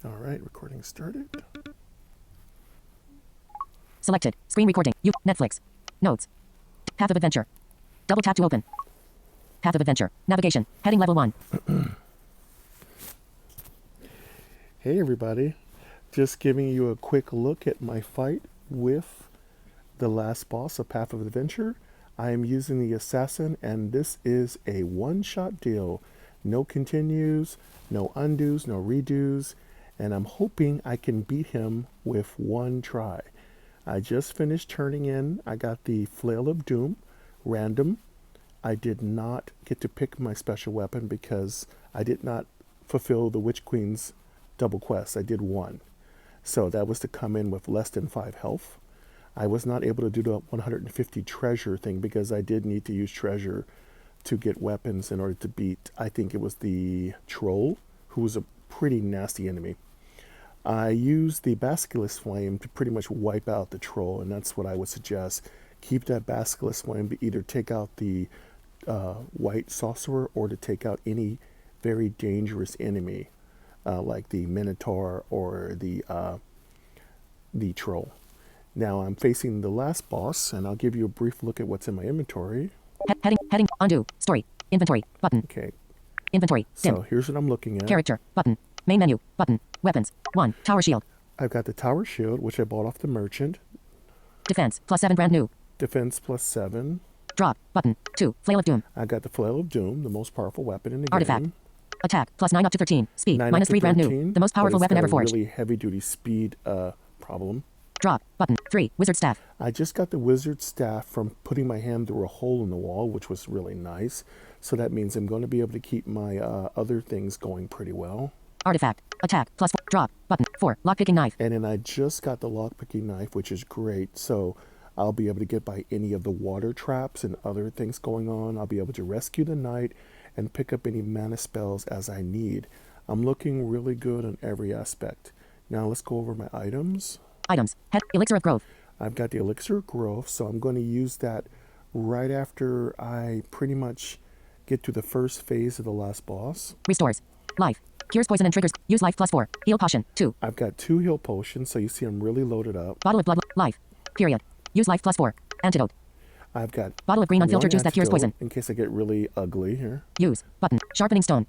All right, recording started. Selected. Screen recording. Netflix. Notes. Path of adventure. Double tap to open. Path of adventure. Navigation. Heading level 1. Hey everybody, just giving you a quick look at my fight with the last boss of Path of Adventure. I am using the assassin, and this is a one-shot deal. No continues, no undos, no redos, and I'm hoping I can beat him with one try. I just finished turning in. I got the Flail of Doom, random. I did not get to pick my special weapon because I did not fulfill the Witch Queen's double quest. I did one. So that was to come in with less than 5 health. I was not able to do the 150 treasure thing because I did need to use treasure to get weapons in order to beat, I think it was the troll, who was a pretty nasty enemy. I used the Basilisk Flame to pretty much wipe out the troll, and that's what I would suggest. Keep that Basilisk Flame to either take out the white sorcerer or to take out any very dangerous enemy. Like the Minotaur or the troll. Now I'm facing the last boss, and I'll give you a brief look at what's in my inventory. Heading, undo, story, inventory, button. Okay. Inventory, dim. So here's what I'm looking at. Character, button. Main menu, button. Weapons, 1. Tower shield. I've got the tower shield, which I bought off the merchant. Defense, +7 brand new. Defense +7. Drop, button. 2. Flail of Doom. I got the Flail of Doom, the most powerful weapon in the Artifact. game. Attack, +9 up to 13. Speed, 9 up to -3 brand 13, new. The most powerful but it's weapon got ever a forged. really heavy-duty speed problem. Drop, button. 3. Wizard staff. I just got the wizard staff from putting my hand through a hole in the wall, which was really nice. So that means I'm going to be able to keep my other things going pretty well. Artifact. Attack, +4. Drop, button. 4. Lockpicking knife. And then I just got the lockpicking knife, which is great. So I'll be able to get by any of the water traps and other things going on. I'll be able to rescue the knight and pick up any mana spells as I need. I'm looking really good on every aspect. Now let's go over my items. Items. Elixir of growth. I've got the Elixir of Growth, so I'm going to use that right after I pretty much get to the first phase of the last boss. Restores. Life. Cures poison and triggers. Use life +4. Heal potion, 2. I've got 2 heal potions, so you see I'm really loaded up. Bottle of blood. Life. Period. Use life +4. Antidote. I've got Bottle of green unfiltered juice that cures antidote poison. in case I get really ugly here. Use. Button. Sharpening stone.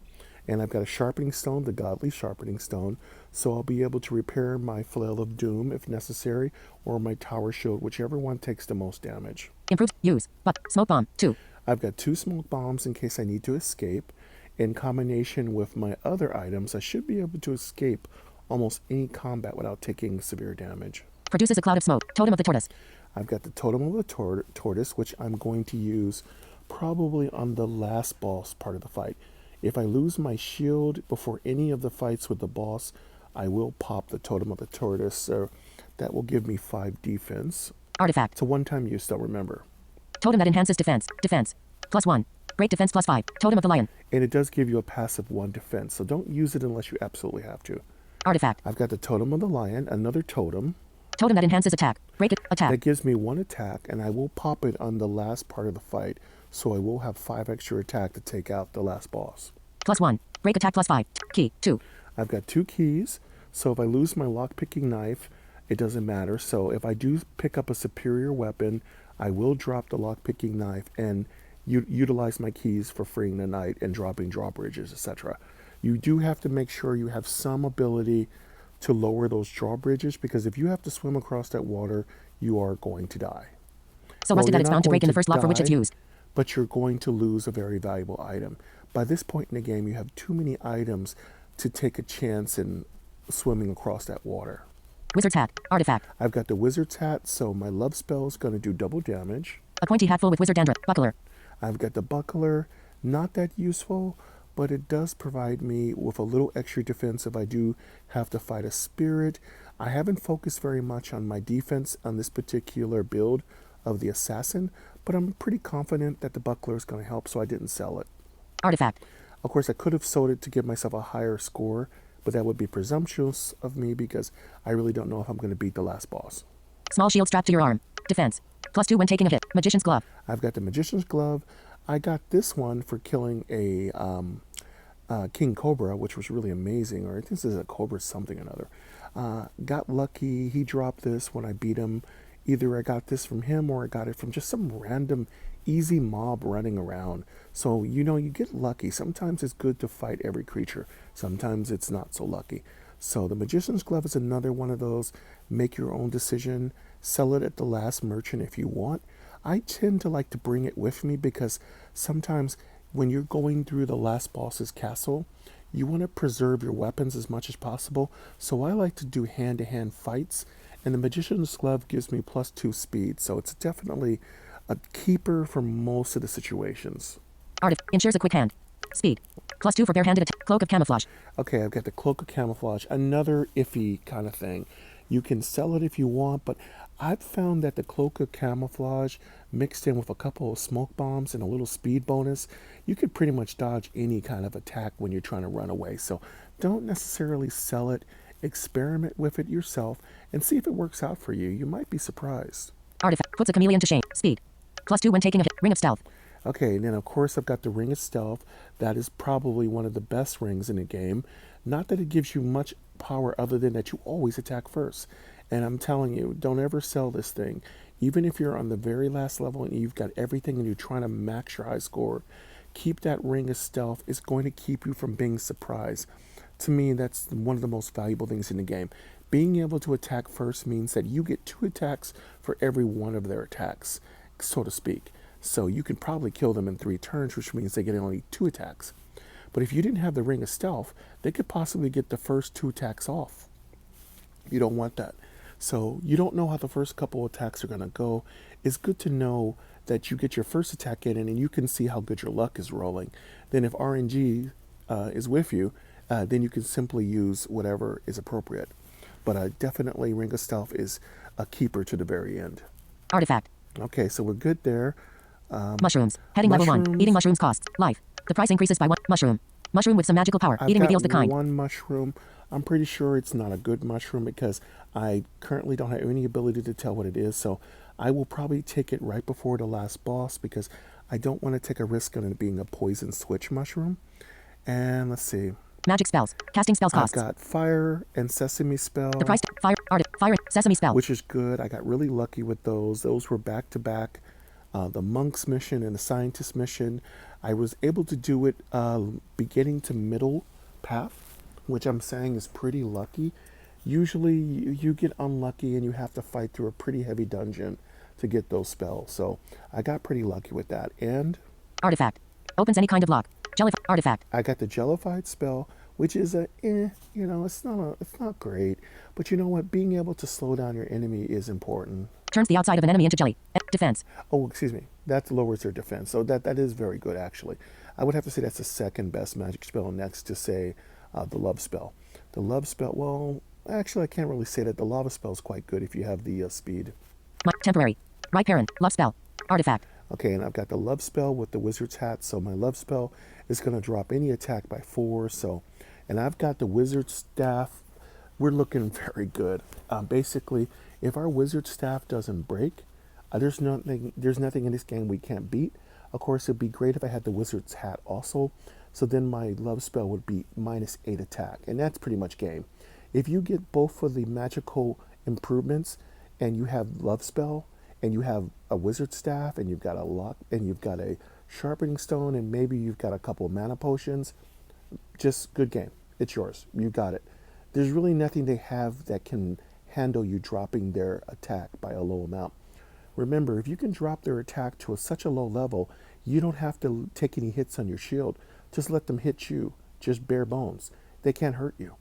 And I've got a sharpening stone, the godly sharpening stone, so I'll be able to repair my Flail of Doom if necessary, or my tower shield, whichever one takes the most damage. Improved. Use. But. Smoke bomb, 2. I've got 2 smoke bombs in case I need to escape. In combination with my other items, I should be able to escape almost any combat without taking severe damage. Produces a cloud of smoke. Totem of the tortoise. I've got the Totem of the Tortoise, which I'm going to use probably on the last boss part of the fight. If I lose my shield before any of the fights with the boss, I will pop the Totem of the Tortoise, so that will give me 5 defense. Artifact. It's a one-time use, though, remember. Totem that enhances defense. Defense. +1. Great defense +5. Totem of the lion. And it does give you a passive 1 defense, so don't use it unless you absolutely have to. Artifact. I've got the Totem of the Lion, another totem. Totem that enhances attack. Break it. Attack. That gives me 1 attack, and I will pop it on the last part of the fight, so I will have 5 extra attack to take out the last boss. +1. Break attack +5. Key, 2. I've got 2 keys, so if I lose my lockpicking knife, it doesn't matter. So if I do pick up a superior weapon, I will drop the lockpicking knife and utilize my keys for freeing the knight and dropping drawbridges, etc. You do have to make sure you have some ability to lower those drawbridges, because if you have to swim across that water, you are going to die. So rusted that it's bound to break in the first block for which it's used. But you're going to lose a very valuable item. By this point in the game, you have too many items to take a chance in swimming across that water. Wizard's hat. Artifact. I've got the Wizard's hat, so my love spell is going to do double damage. A pointy hat full with wizard dandruff. Buckler. I've got the Buckler, not that useful, but it does provide me with a little extra defense if I do have to fight a spirit. I haven't focused very much on my defense on this particular build of the Assassin, but I'm pretty confident that the Buckler is going to help, so I didn't sell it. Artifact. Of course, I could have sold it to give myself a higher score, but that would be presumptuous of me because I really don't know if I'm going to beat the last boss. Small shield strapped to your arm. Defense. +2 when taking a hit. Magician's glove. I've got the Magician's Glove. I got this one for killing a King Cobra, which was really amazing, or I think this is a Cobra something or another. Got lucky. He dropped this when I beat him. Either I got this from him or I got it from just some random easy mob running around. So, you get lucky. Sometimes it's good to fight every creature. Sometimes it's not so lucky. So the Magician's Glove is another one of those. Make your own decision. Sell it at the last merchant if you want. I tend to like to bring it with me because sometimes when you're going through the last boss's castle, you want to preserve your weapons as much as possible. So I like to do hand-to-hand fights, and the Magician's Glove gives me +2 speed, so it's definitely a keeper for most of the situations. Ensures a quick hand. Speed. +2 for barehanded attack. Cloak of Camouflage. Okay, I've got the Cloak of Camouflage, another iffy kind of thing. You can sell it if you want, but I've found that the Cloak of Camouflage mixed in with a couple of smoke bombs and a little speed bonus, you could pretty much dodge any kind of attack when you're trying to run away. So don't necessarily sell it. Experiment with it yourself and see if it works out for you. You might be surprised. Artifact. Puts a chameleon to shame. Speed. +2 when taking a hit. Ring of Stealth. Okay, and then of course I've got the Ring of Stealth. That is probably one of the best rings in the game. Not that it gives you much power other than that you always attack first. And I'm telling you, don't ever sell this thing. Even if you're on the very last level and you've got everything and you're trying to max your high score, keep that Ring of Stealth. It's going to keep you from being surprised. To me, that's one of the most valuable things in the game. Being able to attack first means that you get 2 attacks for every one of their attacks, so to speak. So you can probably kill them in 3 turns, which means they get only 2 attacks. But if you didn't have the Ring of Stealth, they could possibly get the first 2 attacks off. You don't want that. So you don't know how the first couple attacks are going to go. It's good to know that you get your first attack in and you can see how good your luck is rolling. Then if RNG is with you, then you can simply use whatever is appropriate. But definitely Ring of Stealth is a keeper to the very end. Artifact. Okay, so we're good there. Mushrooms. Heading level 1. Eating mushrooms costs. Life. The price increases by 1. Mushroom. Mushroom with some magical power. I've Eating got reveals the kind. 1 mushroom. I'm pretty sure it's not a good mushroom because I currently don't have any ability to tell what it is. So I will probably take it right before the last boss because I don't want to take a risk on it being a poison switch mushroom. And let's see. Magic spells. Casting spells costs. I've got fire and sesame spell. The price. Fire. Sesame spell. Which is good. I got really lucky with those. Those were back to back. The monk's mission and the scientist mission. I was able to do it beginning to middle path, which I'm saying is pretty lucky. Usually you get unlucky and you have to fight through a pretty heavy dungeon to get those spells. So I got pretty lucky with that. And artifact. Opens any kind of lock. Jellified artifact. I got the Jellified spell, which is it's not great. But you know what? Being able to slow down your enemy is important. Turns the outside of an enemy into jelly. Defense. Oh, excuse me. That lowers their defense. So that is very good, actually. I would have to say that's the second best magic spell next to, say, the love spell. The love spell, well, actually, I can't really say that. The lava spell is quite good if you have the speed. Temporary. Right parent. Love spell. Artifact. Okay, and I've got the love spell with the wizard's hat. So my love spell is going to drop any attack by 4. And I've got the wizard's staff. We're looking very good. Basically, if our wizard staff doesn't break, there's nothing in this game we can't beat. Of course, it'd be great if I had the wizard's hat also. So then my love spell would be -8 attack, and that's pretty much game. If you get both of the magical improvements, and you have love spell, and you have a wizard staff, and you've got a lock, and you've got a sharpening stone, and maybe you've got a couple of mana potions, just good game. It's yours. You got it. There's really nothing they have that can handle you dropping their attack by a low amount. Remember, if you can drop their attack to such a low level, you don't have to take any hits on your shield. Just let them hit you, just bare bones. They can't hurt you.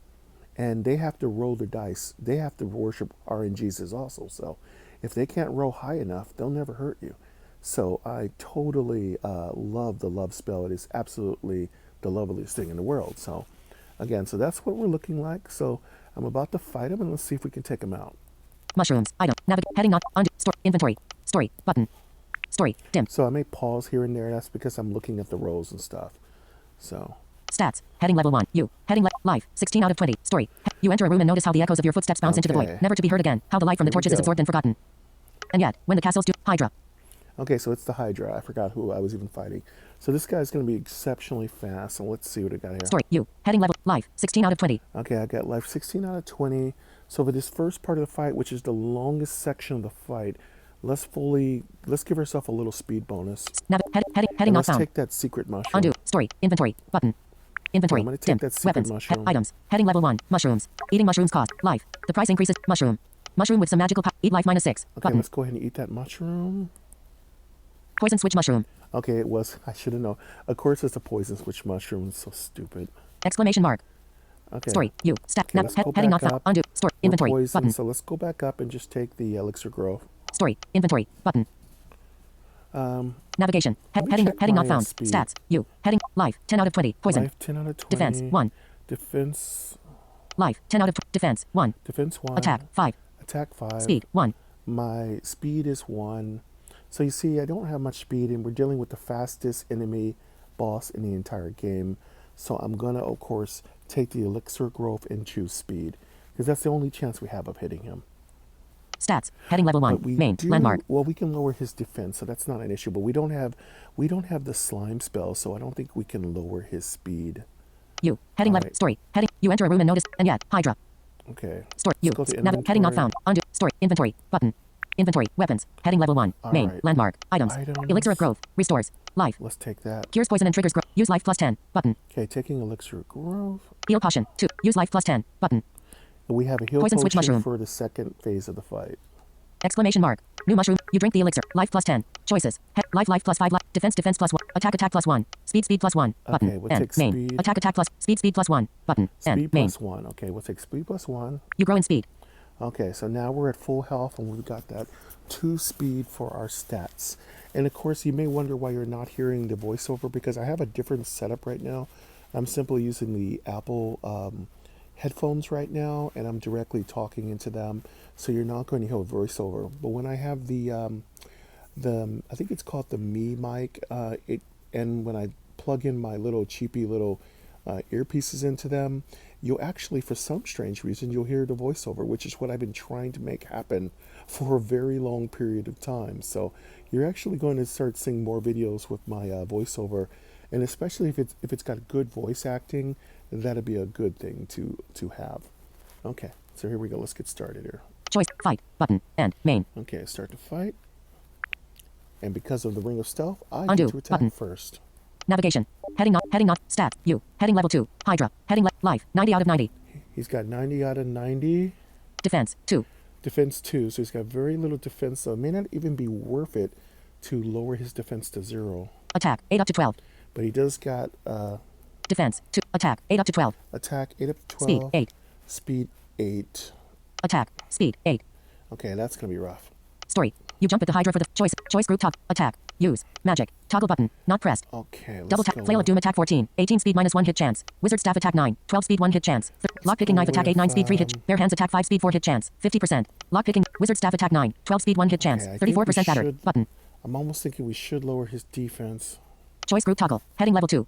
And they have to roll their dice. They have to worship RNGs also. So if they can't roll high enough, they'll never hurt you. So I totally love the love spell. It is absolutely the loveliest thing in the world. So again, so that's what we're looking like. So I'm about to fight him, and let's see if we can take him out. Mushrooms. Item. Navigate. Heading not. Undo. Store. Inventory. Story. Button. Story. Dim. So I may pause here and there. That's because I'm looking at the rows and stuff. So. Stats. Heading level 1. You. Heading life. 16 out of 20. Story. You enter a room and notice how the echoes of your footsteps bounce into the void, never to be heard again. How the light from the torches is absorbed and forgotten. And yet, when the castles do Hydra. Okay, so it's the Hydra. I forgot who I was even fighting. So this guy's going to be exceptionally fast. And let's see what I got here. Story. You. Heading level. Life. 16 out of 20. Okay, I got life 16 out of 20. So for this first part of the fight, which is the longest section of the fight, let's give ourselves a little speed bonus. Heading not let's found. take that secret mushroom. Undo. Story. Inventory. Button. Inventory. I'm gonna take Dim. that secret Weapons. mushroom. Items. Heading level 1. Mushrooms. Eating mushrooms cost. Life. The price increases. Mushroom. Mushroom with some magical eat life -6. Okay, Button. let's go ahead and eat that mushroom. Poison switch mushroom. Okay, it was. I should have known. Of course, it's a poison switch mushroom. It's so stupid. Exclamation mark. Okay. Story. You. Stat. Okay, let's go Heading not back found. up. Undo. Story. We're Inventory. poisoned, Button. so let's go back up and just take the elixir growth. Story. Inventory. Button. Navigation. let me Heading check not my, found. speed. Stats. You. Heading. Life. 10 out of 20. Poison. Life 10 out of 20. Defense. 1. Defense. Life. 10 out of Defense. 1. Defense 1. Attack. 5. Attack 5. Speed. 1. My speed is 1. So you see, I don't have much speed, and we're dealing with the fastest enemy boss in the entire game. So I'm going to, of course, take the elixir growth and choose speed, because that's the only chance we have of hitting him. Stats. Heading level 1. But we Main. do, Landmark. well, we can lower his defense, so that's not an issue. But we don't have the slime spell, so I don't think we can lower his speed. You. Heading level. Alright. Story. Heading. You enter a room and notice. And yet. Hydra. Okay. Story. You. Let's go to Heading not inventory. found. Undo. Story. Inventory. Button. Inventory. Weapons. Heading level 1. Main. Alright. Landmark. Items. Items. Elixir of growth. Restores. Life. Let's take that. Cures poison and triggers growth. Use life +10. Button. Okay, taking elixir growth. Heal potion. 2. Use life +10. Button. And we have a heal Poison switch potion mushroom. for the second phase of the fight. Exclamation mark. New mushroom. You drink the elixir. Life +10. Choices. Life +5. Defense +1. Attack +1. Speed +1. Button. Okay, we'll and take main. speed. Attack speed +1. Button. Speed and main. +1. Okay, we'll take speed +1. You grow in speed. Okay, so now we're at full health, and we've got that 2 speed for our stats. And of course, you may wonder why you're not hearing the voiceover, because I have a different setup right now. I'm simply using the Apple headphones right now, and I'm directly talking into them, so you're not going to hear a voiceover. But when I have the I think it's called the Me mic, and when I plug in my little cheapy little earpieces into them, you'll actually, for some strange reason, you'll hear the voiceover, which is what I've been trying to make happen for a very long period of time. So you're actually going to start seeing more videos with my voiceover, and especially if it's got good voice acting, that'd be a good thing to have. Okay, so here we go. Let's get started here. Choice. Fight. Button. And main. Okay, start to fight. And because of the Ring of Stealth, I Undo. get to attack Button. first. Navigation. Heading not. Stats. You. Heading level 2. Hydra. Heading life. 90 out of 90. He's got 90 out of 90. Defense. 2. Defense 2, so he's got very little defense, so it may not even be worth it to lower his defense to 0. Attack. 8 up to 12. But he does got Defense. 2. Attack. 8 up to 12. attack 8 up to 12. Speed. 8. Speed 8. Attack. Speed. 8. Okay, that's going to be rough. Story. You jump with the Hydra for the choice group top. Attack. Use. Magic. Toggle button. Not pressed. Okay, let's Double tap. go. Flail of Doom attack 14. 18 speed -1 hit chance. Wizard staff attack 9. 12 speed 1 hit chance. Lockpicking go knife attack 8 9 speed 3 hit. Bare hands attack 5 speed 4 hit chance. 50%. Lockpicking. Wizard staff attack 9. 12 speed 1 hit chance. Okay, I think 34% we battered. should- Button. I'm almost thinking we should lower his defense. Choice group toggle. Heading level 2.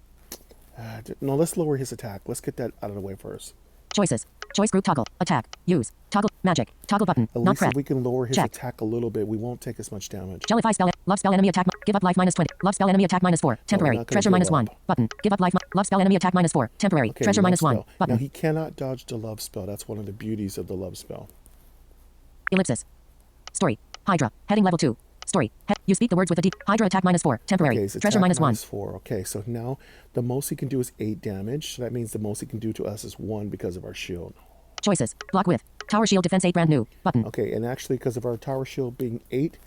No, let's lower his attack. Let's get that out of the way first. Choices. Choice group toggle. Attack. Use. Toggle. Magic. Toggle button. At Not least if pressed. we can lower his Check. attack a little bit, we won't take as much damage. Jellify spell. Love spell enemy attack. Give up life -20. Love spell enemy attack -4. Temporary. not gonna Treasure give -1. up. Button. Give up life. Love spell enemy attack -4. Temporary. Okay, Treasure love -1. spell. Now Button. he cannot dodge the love spell. That's one of the beauties of the love spell. Ellipsis. Story. Hydra. Heading level 2. Story. You speak the words with a D. Hydra attack -4. Temporary. Okay, it's Treasure attack -1. -4. Okay, so now the most he can do is 8 damage. So that means the most he can do to us is 1 because of our shield. Choices. Block with. Tower shield defense 8 brand new. Button. Okay, and actually because of our tower shield being 8,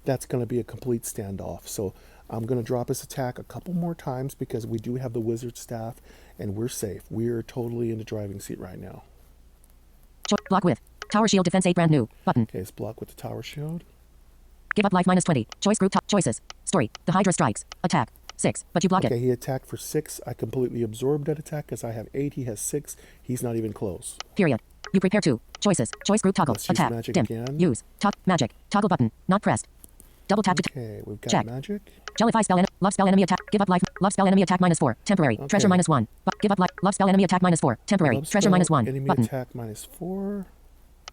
that's going to be a complete standoff. So I'm going to drop his attack a couple more times because we do have the wizard staff and we're safe. We're totally in the driving seat right now. Block with. Tower shield defense 8 brand new. Button. Okay, it's block with the tower shield. Give up life -20. Choice group top. Choices. Story. The Hydra strikes. Attack. 6. But you block Okay, it. he attacked for 6. I completely absorbed that attack because I have 8. He has 6. He's not even close. Period. You prepare 2. Choices. Choice group toggle. Let's use Attack. magic Dim. again. Use. Magic. Toggle button. Not pressed. Double tap to Okay, we've got check. magic. Jellify spell. Love spell enemy attack. Give up life. Love spell enemy attack -4. Temporary. Okay. Treasure -1. Give up life. Love spell enemy attack -4. Temporary. Love Treasure spell, -1. Enemy Button. attack -4.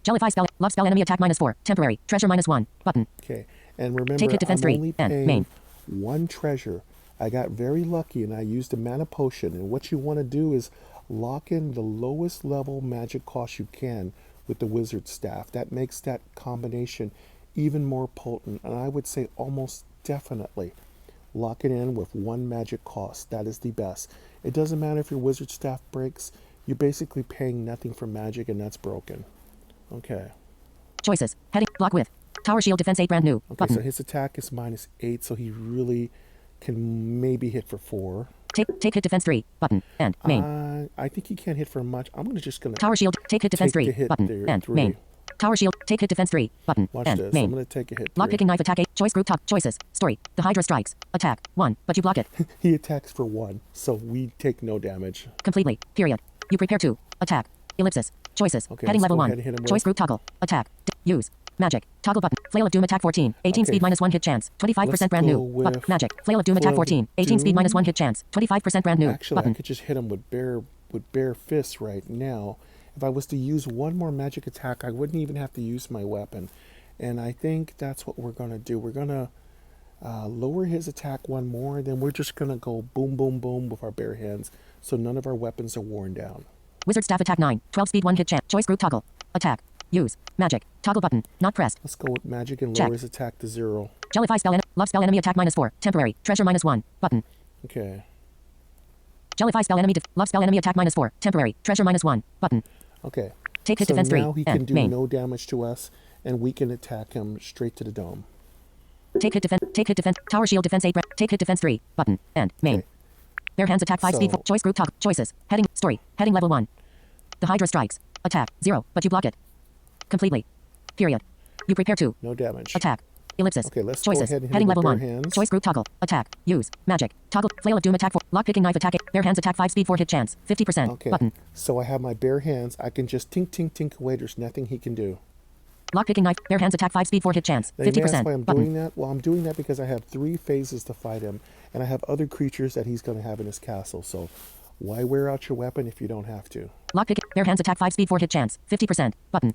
Jellify spell. Love spell enemy attack -4. Temporary. Treasure -1. Button. Okay, and remember, Take hit defense I'm 3. only And paying main. 1 treasure I got very lucky and I used a mana potion. And what you want to do is lock in the lowest level magic cost you can with the wizard staff. That makes that combination even more potent. And I would say almost definitely lock it in with one magic cost. That is the best. It doesn't matter if your wizard staff breaks. You're basically paying nothing for magic, and that's broken. Okay. Choices. Heading. Block with. Tower shield defense 8 brand new. Okay, Button. so his attack is -8, so he really can maybe hit for 4. Take hit defense 3. Button. And main. I think he can't hit for much. I'm just gonna Tower shield. Take hit defense take 3. the hit Button. there, And 3. main. Tower shield. Take hit defense 3. Button. Watch and this. main. I'm gonna take a hit. Lock 3. picking knife attack 8. Choice group top. Choices. Story. The Hydra strikes. Attack 1. But you block it. He attacks for 1, so we take no damage. Completely. Period. You prepare to. Attack. Ellipsis. Choices. Okay, Heading let's level go 1. ahead and hit him Choice with- group toggle. Attack. Use. Magic. Toggle button. Flail of Doom attack 14. 18 Okay. speed -1 hit chance. 25% brand go new. with Magic. Flail of Doom Flail attack of 14. 18 speed Doom. -1 hit chance. 25% brand new. Actually, Button. I could just hit him with bare fists right now. If I was to use one more magic attack, I wouldn't even have to use my weapon. And I think that's what we're going to do. We're going to lower his attack one more, then we're just going to go boom, boom, boom with our bare hands, so none of our weapons are worn down. Wizard staff attack 9. 12 speed 1 hit chance. Choice group toggle. Attack. Use. Magic. Toggle button. Not pressed. Let's go with magic and Check. lower his attack to 0. Jellify spell. Love spell enemy attack -4. Temporary. Treasure -1. Button. Okay. Jellify spell enemy. Love spell enemy attack -4. Temporary. Treasure -1. Button. Okay. Take hit So defense 3. now he and can do main. no damage to us, and we can attack him straight to the dome. Take hit defense. Take hit defense. Tower shield defense 8. Take hit defense 3. Button. And main. Okay. Bare hands attack 5 speed. So- Choice group toggle. Choices. Heading. Story. Heading level 1. The Hydra strikes. Attack 0. But you block it. Completely. Period. You prepare to. No damage. Attack. Ellipsis. Okay, let's go Choices. ahead and hit Heading him with level bare 1. hands. Choice group toggle. Attack. Use. Magic. Toggle. Flail of Doom attack 4. Lock picking knife attack 8. Bare hands attack 5 speed 4 hit chance. 50%. Okay. Button. So I have my bare hands. I can just tink, tink, tink away. There's nothing he can do. Lock picking knife. Bare hands attack 5 speed 4 hit chance. Now, you may ask 50%. why I'm Button. doing that? Well, I'm doing that because I have 3 phases to fight him, and I have other creatures that he's going to have in his castle. So why wear out your weapon if you don't have to? Lock picking. Bare hands attack 5 speed 4 hit chance. 50%. Button.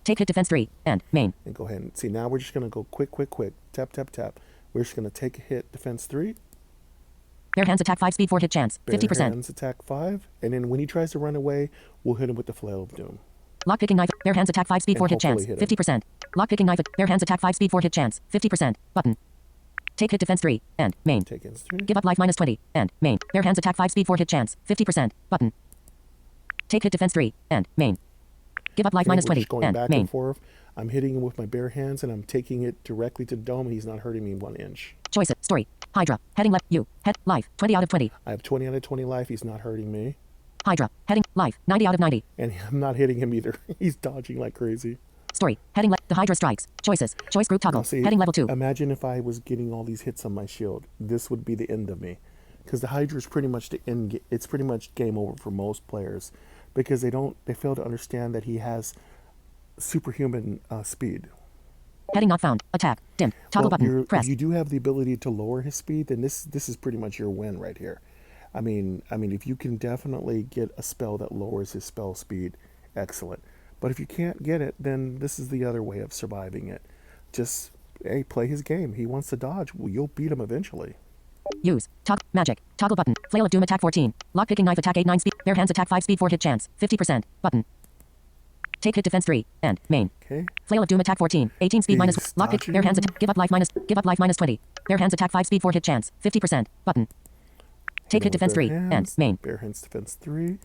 Take hit defense 3. And main. And go ahead and see. Now we're just going to go quick, quick, quick. Tap, tap, tap. We're just going to take a hit. Defense 3. Bare hands attack 5 speed 4 hit chance. Bare 50%. hands attack 5. And then when he tries to run away, we'll hit him with the Flail of Doom. Lock picking knife. Bare hands attack 5 speed And 4 hit chance. hopefully hit him. 50%. Lock picking knife. Bare hands attack 5 speed 4 hit chance. 50%. Button. Take hit defense 3. And main. Take in 3. Give up life -20. And main. Bare hands attack 5 speed 4 hit chance. 50%. Button. Take hit defense 3. And main. Give up life Okay, we're -20. just going And back main. and forth. I'm hitting him with my bare hands, and I'm taking it directly to the dome, and he's not hurting me 1 inch. Choices. Story. Hydra. Heading left. You. Head. Life. 20 out of 20. I have 20 out of 20 life. He's not hurting me. Hydra. Heading. Life. 90 out of 90. And I'm not hitting him either. He's dodging like crazy. Story. Heading left. The Hydra strikes. Choices. Choice group toggle. Now, see, Heading level 2. Imagine if I was getting all these hits on my shield. This would be the end of me. Because the Hydra is pretty much the end. It's pretty much game over for most players. Because they fail to understand that he has superhuman speed. Heading not found. Attack. Dim. Toggle button. Press. If you do have the ability to lower his speed, then this is pretty much your win right here. I mean, if you can definitely get a spell that lowers his spell speed, excellent. But if you can't get it, then this is the other way of surviving it. Just, hey, play his game. He wants to dodge. Well, you'll beat him eventually. Use. Magic. Toggle button. Flail of Doom attack 14. Lock picking knife attack 8 9 speed. Bare hands attack 5 speed 4 hit chance. 50%. Button. Take hit defense 3. And main. Okay. Flail of Doom attack 14. 18 speed minus. He's Lock pick. dodging. Bare hands attack. Give up life -20. Bare hands attack 5 speed 4 hit chance. 50%. Button. Take hit with defense bare 3. And hands. main. Bare hands defense 3.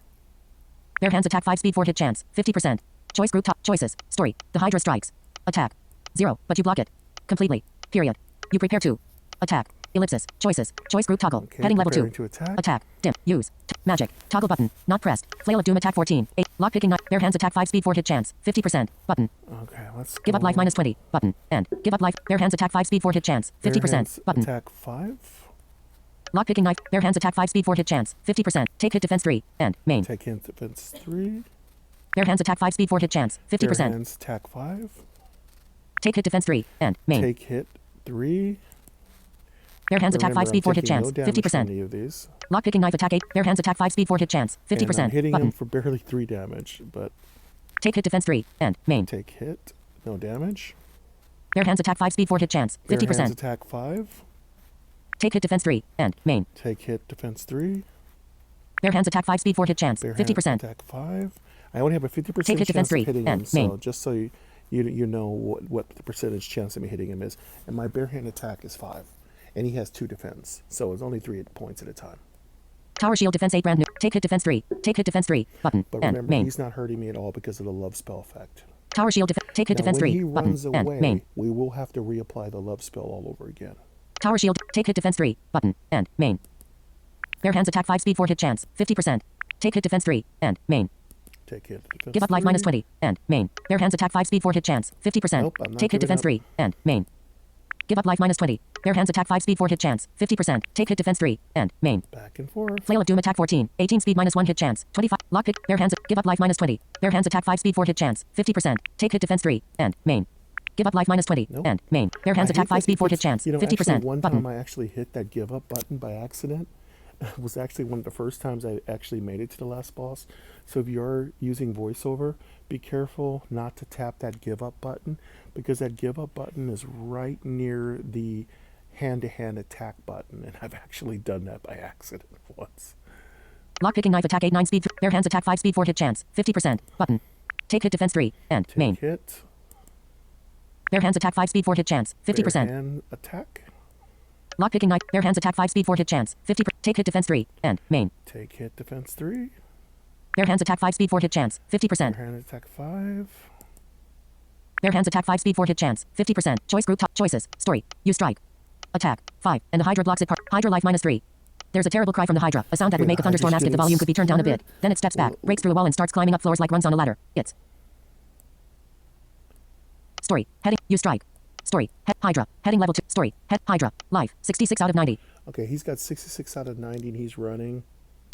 Bare hands attack 5 speed 4 hit chance. 50%. Choice group top. Choices. Story. The Hydra strikes. Attack. 0. But you block it. Completely. Period. You prepare to. Attack. Ellipsis. Choices. Choice group toggle. Okay, Heading level 2. preparing to attack. Attack. Dim. Use. Magic. Toggle button. Not pressed. Flail of Doom attack 14. 8. Lock picking knife. Bare hands attack 5 speed 4 hit chance. 50%. Button. Okay, let's Give up go. life -20. Button. And. Give up life. Bare hands attack 5 speed 4 hit chance. Bare 50%. hands Button. attack 5. Lock picking knife. Bare hands attack 5 speed 4 hit chance. 50%. Take hit defense 3. And. Main. Take hit defense 3. Bare hands attack 5 speed 4 hit chance. Bare 50%. hands attack 5. Take hit defense 3. And. Main. Take hit 3. Bare hands attack 5 Remember, speed 4 I'm hit taking chance. no damage from 50%. any of these. Lock picking knife attack 8. Bare hands attack 5 speed 4 hit chance. 50%. And I'm hitting Button. him for barely 3 damage, but Take hit defense 3. And. Main. take hit, no damage. Bare hands attack 5 speed 4 hit chance. Bare hands 50%. attack 5. Take hit defense 3. And main. Take hit defense 3. Bare hands attack 5 speed 4 hit chance. Bare hands 50%. attack 5. I only have a 50% Take hit defense chance of 3. hitting And him, so main. just so you know what the percentage chance of me hitting him is. And my bare hand attack is 5. And he has 2 defense, so it's only 3 points at a time. Tower shield defense 8 brand new. Take hit defense 3. Take hit defense 3. Button. But And remember, main. he's not hurting me at all because of the love spell effect. Tower shield take hit Now, defense when 3. he Button. runs And away, main. we will have to reapply the love spell all over again. Tower shield take hit defense 3. Button. And main. Bare hands attack 5 speed 4 hit chance. 50%. Take hit defense 3. And main. Take hit defense Give up life 3. minus 20. And main. Bare hands attack 5 speed 4 hit chance. 50%. Nope, I'm not Take hit giving defense up. 3. And main. Give up life minus 20. Bare hands attack 5 speed 4 hit chance. 50%. Take hit defense 3. And main. Back and forth. Flail of Doom attack 14. 18 speed minus 1 hit chance. 25. Lockpick. Bare hands. Give up life minus 20. Bare hands attack 5 speed 4 hit chance. 50%. Take hit defense 3. And main. Give up life minus 20. Nope. And main. Bare hands I attack hate 5 that speed 4 hit it's- chance. You know, 50%. actually, one Button. time I actually hit that give up button by accident. It was actually one of the first times I actually made it to the last boss. So if you're using voiceover, be careful not to tap that give up button, because that give up button is right near the hand-to-hand attack button, and I've actually done that by accident once. Lockpicking knife attack 8 9 speed. Bare hands attack 5 speed 4 hit chance. 50%. Button. Take hit defense 3. And Take main. hit. Bare hands attack 5 speed 4 hit chance. 50%. Bare hand attack. Lockpicking knife. Bare hands attack 5 speed 4 hit chance. 50%. Take hit defense 3. And main. Take hit defense 3. Bare hands attack 5 speed 4 hit chance. 50%. Bare hand attack 5. Bare hands attack 5 speed 4 hit chance. 50%. Choice group top choices. Story. You strike. Attack. 5. And the Hydra blocks it part. Hydra life minus 3. There's a terrible cry from the Hydra. A sound that would make a thunderstorm ask if the volume could be turned down a bit. Then it steps back, breaks through a wall and starts climbing up floors like runs on a ladder. It's story. Heading. You strike. Story. Hydra. Heading level 2. Story. Hydra. Life. 66 out of 90. Okay, he's got 66 out of 90 and he's running.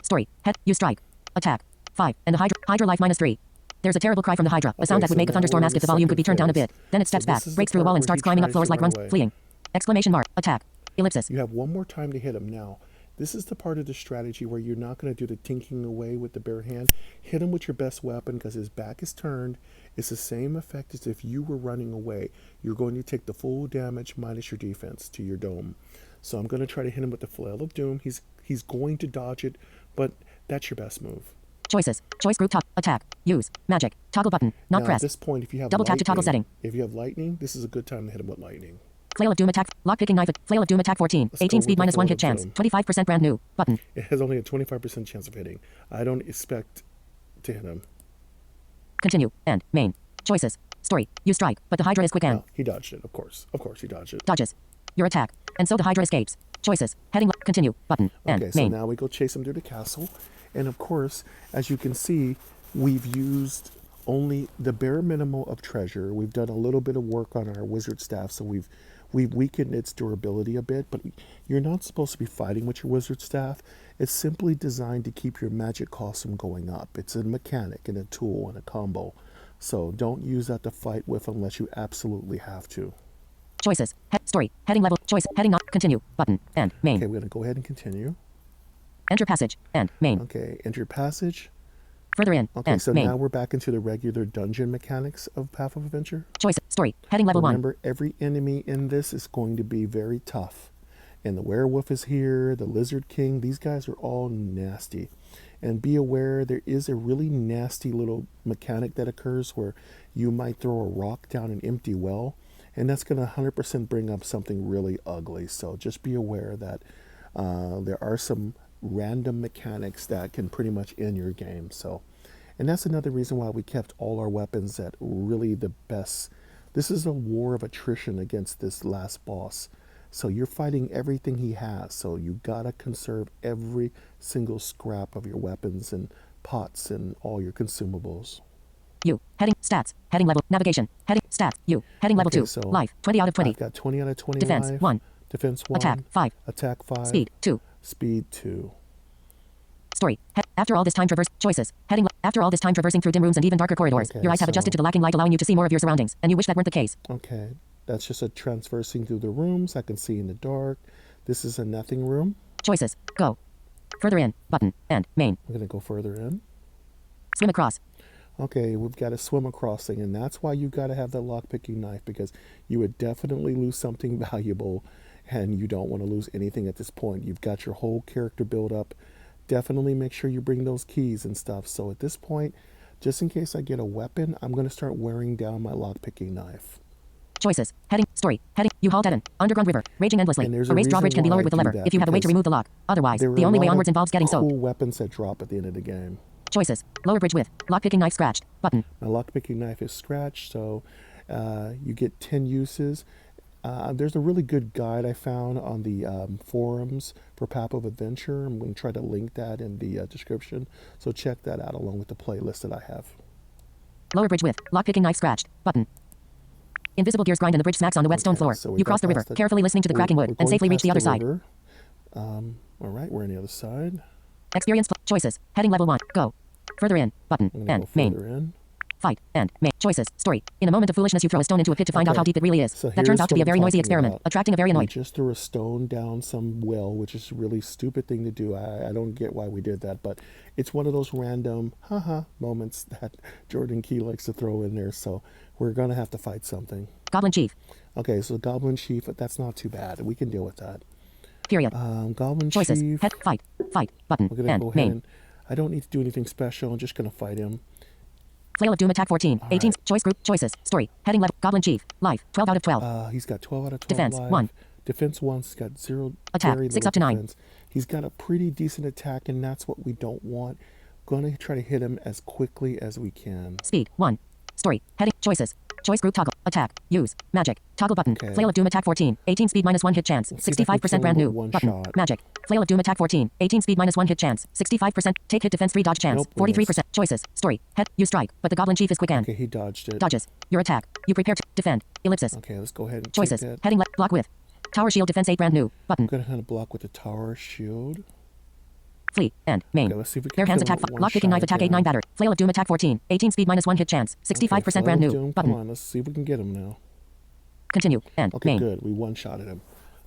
Story. You strike. Attack. 5. And the Hydra life minus 3. There's a terrible cry from the Hydra. A sound that would make a thunderstorm ask if the volume could be turned down a bit. Then it steps back, breaks through a wall and starts climbing up floors like runs, fleeing. Exclamation mark. Attack. Ellipsis. You have one more time to hit him. Now, this is the part of the strategy where you're not going to do the tinking away with the bare hand. Hit him with your best weapon because his back is turned. It's the same effect as if you were running away. You're going to take the full damage minus your defense to your dome. So I'm going to try to hit him with the Flail of Doom. He's going to dodge it, but that's your best move. Choices. Choice group top. Attack. Use. Magic. Toggle button. Not Now, pressed. at this point, if you have Double tap to toggle setting. If you have lightning, this is a good time to hit him with lightning. Flail of Doom attack. Lockpicking knife. Flail of Doom attack 14. Let's go 18 with speed the minus 1 Flail hit of chance. Doom. 25% brand new. Button. It has only a 25% chance of hitting. I don't expect to hit him. Continue. And main. Choices. Story. You strike, but the Hydra is quick and No, he dodged it, of course. Of course he dodged it. dodges. Your attack. And so the Hydra escapes. Choices. Heading continue. Button. And Okay, so main. now we go chase him through the castle. And of course, as you can see, we've used only the bare minimum of treasure. We've done a little bit of work on our wizard staff, so we've weakened its durability a bit, but you're not supposed to be fighting with your wizard staff. It's simply designed to keep your magic cost from going up. It's a mechanic and a tool and a combo. So don't use that to fight with unless you absolutely have to. Choices. Story. Heading level. Choice. Heading not. Continue. Button. And main. Okay, we're going to go ahead and continue. Enter passage. And main. Okay, enter passage. Further in. Okay, and so main. now we're back into the regular dungeon mechanics of Path of Adventure. Choice. Story. Heading level 1. Remember, every enemy in this is going to be very tough. And the werewolf is here, the lizard king, these guys are all nasty. And be aware, there is a really nasty little mechanic that occurs where you might throw a rock down an empty well, and that's going to 100% bring up something really ugly. So just be aware that there are some random mechanics that can pretty much end your game. So, and that's another reason why we kept all our weapons at really the best. This is a war of attrition against this last boss. So you're fighting everything he has. So you gotta conserve every single scrap of your weapons and pots and all your consumables. You. Heading. Stats. Heading level. Navigation. Heading. Stats. You. Heading level Okay, 2. so Life. 20 out of 20. I've got 20 out of 20 Defense. life. 1. Defense 1. Attack. 5. Attack 5. Speed. 2. Speed 2. Story. After all this time choices. Heading. After all this time traversing through dim rooms and even darker corridors, Okay, your eyes have adjusted to the lacking light, allowing you to see more of your surroundings, and you wish that weren't the case. Okay. That's just a traversing through the rooms. I can see in the dark. This is a nothing room. Choices. Go. Further in. Button. And main. I'm going to go further in. Swim across. Okay, we've got a swim across thing, and that's why you got to have that lock-picking knife, because you would definitely lose something valuable and you don't want to lose anything at this point. You've got your whole character built up. Definitely make sure you bring those keys and stuff. So at this point, just in case I get a weapon, I'm going to start wearing down my lockpicking knife. Choices. Heading. Story. Heading. U-Haul Devon. Underground river. Raging endlessly. And there's A a raised reason drawbridge can be why lowered I with a do lever that, if you have a way to because remove the lock. Otherwise, there are the a only way lot onwards of involves getting soaked. cool weapons that drop at the end of the game. Choices. Lower bridge width. Lockpicking knife scratched. Button. My lockpicking knife is scratched, so you get 10 uses. There's a really good guide I found on the forums for Path of Adventure. I'm going to try to link that in the description, so check that out along with the playlist that I have. Lower bridge width. Lockpicking knife scratched. Button. Invisible gears grind and the bridge smacks on the wet stone floor. So we You got cross the river, past it. carefully listening to the cracking wood, We're and going safely reach past the other side. river. All right, we're on the other side. Experience choices. Heading level 1. Go. Further in. Button. I'm going to And go main. further in. Fight. And main. Choices. Story. In a moment of foolishness, you throw a stone into a pit to find out how deep it really is. So That turns here's out to be a what I'm very noisy talking experiment, about. attracting a very We annoyed. just threw a stone down some well, which is a really stupid thing to do. I don't get why we did that, but it's one of those random haha moments that Jordin Key likes to throw in there. So we're going to have to fight something. Goblin Chief. Okay, so Goblin Chief, that's not too bad. We can deal with that. Period. Goblin Choices. Chief. Head. Fight. Fight. Button. We're going to And go ahead main. and I don't need to do anything special. I'm just going to fight him. Flail of Doom attack 14. 18. right. Choice group. Choices. Story. Heading level. Goblin Chief. Life. 12 out of 12. He's got 12 out of 12 Defense, life. 1. Defense 1. He's got 0. Attack, very 6 little up to 9. defense. He's got a pretty decent attack, and that's what we don't want. Going to try to hit him as quickly as we can. Speed. 1. Story. Heading. Choices. Choice group toggle. Attack. Use. Magic. Toggle button. Okay. Flail of Doom attack 14. 18 speed minus 1 hit chance. Let's see if I can 65% kill brand him new. with one Button. shot. Magic. Flail of Doom attack 14. 18 speed minus 1 hit chance. 65%. Take hit defense 3 dodge chance. Nope, we 43%. missed. Choices. Story. Head. You strike. But the Goblin Chief is quick and. Okay, he dodged it. Dodges. Your attack. You prepare to defend. Ellipsis. Okay, let's go ahead and Choices. take that. Heading left. Block with. Tower shield defense 8 brand new. Button. I'm going to kind of block with the tower shield. Flee. And. Main. Okay, let's see if we can Bare hands kill him attack. with one Lockpicking knife shot attack 8 again. 9 battered. Flail of Doom attack 14. 18 speed minus 1 hit chance. 65% Okay, brand Flail new. of Doom, Button. Come on, let's see if we can get him now. Continue. And. Okay, Main. good. We one-shotted him.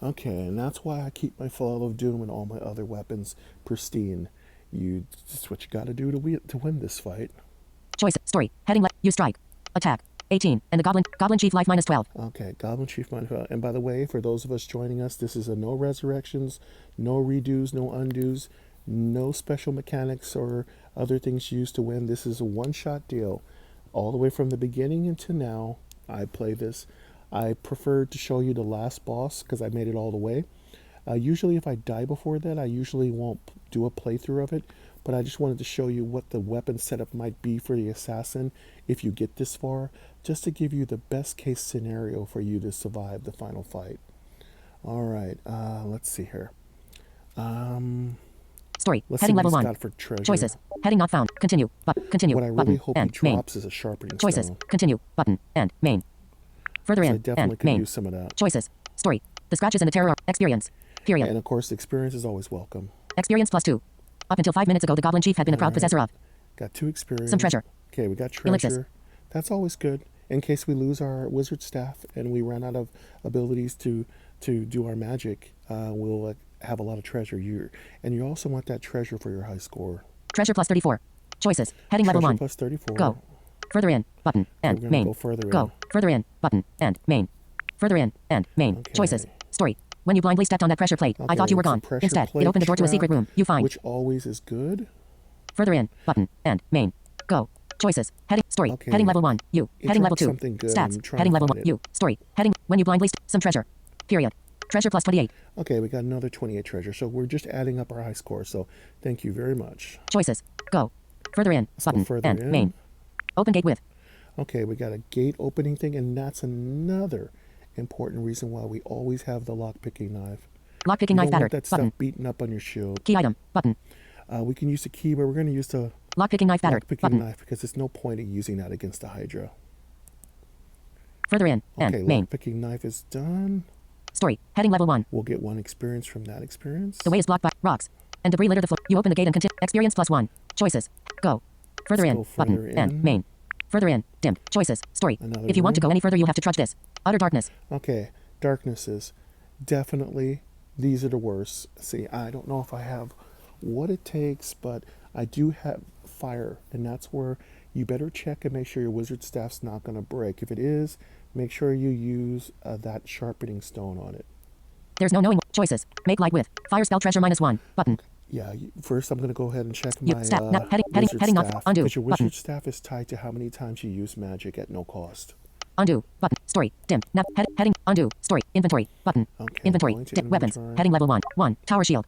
Okay, and that's why I keep my Flail of Doom and all my other weapons pristine. It's what you got to do to win this fight. Choice. Story. Heading left. You strike. Attack. 18. And the Goblin Chief life minus 12. Okay, Goblin Chief Minecraft. And by the way, for those of us joining us, this is a no resurrections, no redos, no undos, no special mechanics or other things used to win. This is a one-shot deal. All the way from the beginning until now, I play this. I prefer to show you the last boss because I made it all the way. Usually if I die before that, I usually won't do a playthrough of it, but I just wanted to show you what the weapon setup might be for the assassin if you get this far, just to give you the best case scenario for you to survive the final fight. All right, let's see here. Story. Let's Heading see what level he's 1. got for treasure. Choices. Heading not found. Continue. Continue. What I really button. hope he And. Main. drops is a sharpening Choices. stone. Continue. Button. And. Main. Further So I in. definitely And. could Main. use some of that. Choices. Story. The scratches and the terror are experience. Period. And of course, the experience is always welcome. Experience plus 2. Up until 5 minutes ago, the Goblin Chief had been a proud Alright. possessor of Got 2 experience. some treasure. Okay, we got Ellipsis. treasure. That's always good in case we lose our wizard staff and we run out of abilities to do our magic. We'll have a lot of treasure. And you also want that treasure for your high score. Treasure plus 34. Choices. Heading level Treasure 1. plus 34. Go. Further in. Button. And. We're gonna Main. go further Go. in. Further in. Button. And. Main. Further in. And. Main. Okay. Choices. Story. When you blindly stepped on that pressure plate, I thought you were it's a gone. pressure Instead, it plate opened the door to a trap, secret room. You find. which always is good. Further in. Button. And. Main. Go. Choices. Heading. Story. Okay. Heading level 1. You. It Heading level dropped 2. something good. Stats. I'm trying Heading to level find 1. it. You. Story. Heading. When you blindly some treasure. Period. Treasure plus 28. Okay, we got another 28 treasure. So we're just adding up our high score. So thank you very much. Choices. Go. Further in. Let's go Button. further And. in. Main. Open gate with. Okay, we got a gate opening thing, and that's another important reason why we always have the lock-picking knife. Lockpicking You knife don't want battered. that Button. stuff beaten up on your shield. Key item. Button. We can use the key, but we're going to use the Lockpicking knife battered. lock-picking Button. knife because there's no point in using that against the Hydra. Further in. Okay, And. Main. lock-picking knife is done. Story. Heading level 1. We'll get 1 experience from that experience. The way is blocked by rocks and debris litter the floor. You open the gate and continue. Experience plus 1. Choices. Go. Further Let's in. go further Button. in. And. Main. Further in. Dimmed. Choices. Story. Another If you want to room. go any further, you'll have to trudge this. Utter darkness. Okay, darknesses. Definitely, these are the worst. See, I don't know if I have what it takes, but I do have fire, and that's where you better check and make sure your wizard staff's not going to break. If it is, make sure you use that sharpening stone on it. There's no knowing. Choices. Make light with. Fire spell treasure -1. Button. Yeah, first I'm going to go ahead and check You. my Stat. Heading. wizard Heading off. staff. Undo. Because your Button. wizard staff is tied to how many times you use magic at no cost. Undo. Button. Story. Dim. Heading. Undo. Story. Inventory. Button. Okay, Inventory. going to Weapons. inventory. Heading level 1. 1. Tower shield.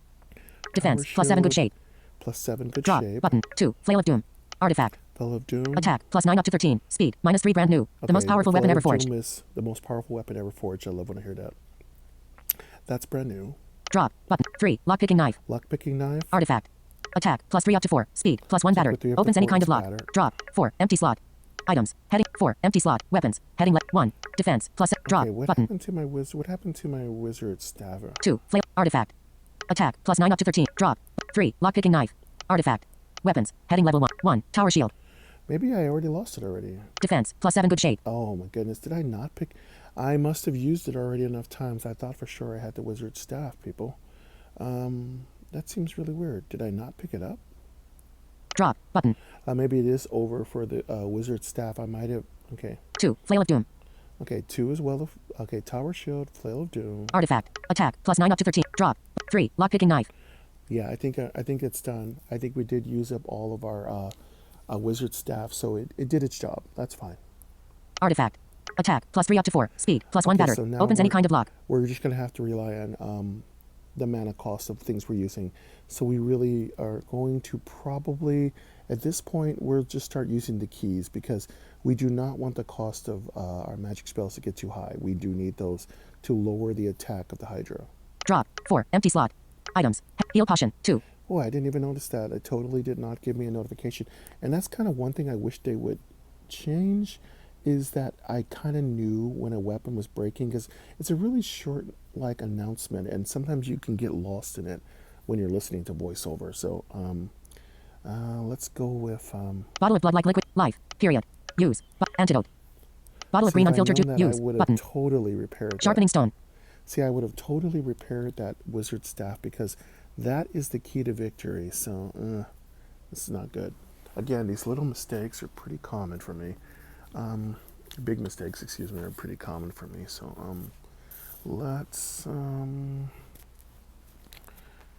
Defense. Tower +7 good shield. shape. +7 good Drop. shape. Button. 2. Flail of Doom. Artifact. Flail of Doom. Attack. +9 up to 13. Speed. -3 brand new. The most powerful weapon Flail ever of forged. Doom is the most powerful weapon ever forged. I love when I hear that. That's brand new. Drop. Button. 3. Lockpicking knife. Lockpicking knife. Artifact. Attack. +3 up to 4. Speed. +1 battered. 3 up to Opens any 4 kind is of lock. battered. Drop. 4. Empty slot. Items. Heading. 4. Empty slot. Weapons. Heading 1. Defense. Drop. Okay, what Button. happened to my What happened to my wizard staff? 2. Flail. Artifact. Attack. +9 up to 13. Drop. 3. Lockpicking knife. Artifact. Weapons. Heading level 1. 1. Tower shield. Maybe I already lost it already. Defense. +7 good shape. Oh my goodness, did I not pick? I must have used it already enough times. I thought for sure I had the wizard staff, people. That seems really weird. Did I not pick it up? Drop. Button. Maybe it is over for the wizard staff. I might have. Okay. 2. Flail of Doom. Okay, 2 as well. Okay, Tower Shield, Flail of Doom. Artifact. Attack. +9 up to 13. Drop. 3. Lockpicking knife. Yeah, I think it's done. I think we did use up all of our wizard staff, so it did its job. That's fine. Artifact. Attack. +3 up to 4. Speed. +1 battered. So now Opens any kind of lock. We're just going to have to rely on the mana cost of things we're using. So we really are going to probably, at this point, we'll just start using the keys because we do not want the cost of our magic spells to get too high. We do need those to lower the attack of the Hydra. Drop. 4. Empty slot. Items. Heal potion. 2. Oh, I didn't even notice that. It totally did not give me a notification. And that's kind of one thing I wish they would change, is that I kind of knew when a weapon was breaking, because it's a really short announcement, and sometimes you can get lost in it when you're listening to voiceover. So let's go with Bottle of blood like liquid. Life. Period. Use. Antidote. Bottle of green unfiltered juice. Use. I would have Button. totally repaired Sharpening that. stone. See, I would have totally repaired that wizard staff because that is the key to victory. So this is not good. Again, these little mistakes are pretty common for me. Big mistakes, excuse me, are pretty common for me. So let's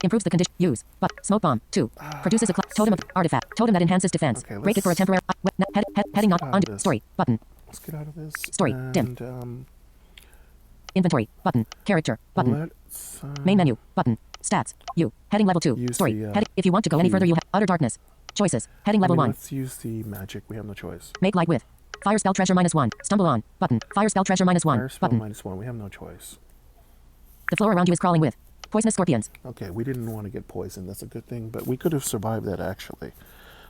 Improves the condition. Use. Smoke bomb. 2. Produces a totem of artifact. Totem that enhances defense. Okay, Break it for a temporary. Heading on. Undo. Story. Button. Let's get out of this. Story. And, Inventory. Button. Character. Button. Let's Main menu. Button. Stats. You. Heading level 2. Use Story. the, If you want to go any key. further, you have utter darkness. Choices. Heading level 1. Let's use the magic. We have no choice. Make light with. Fire spell treasure -1. Stumble on. Button. Fire spell treasure -1. Fire spell Button. -1. We have no choice. The floor around you is crawling with poisonous scorpions. Okay, we didn't want to get poisoned. That's a good thing, but we could have survived that actually.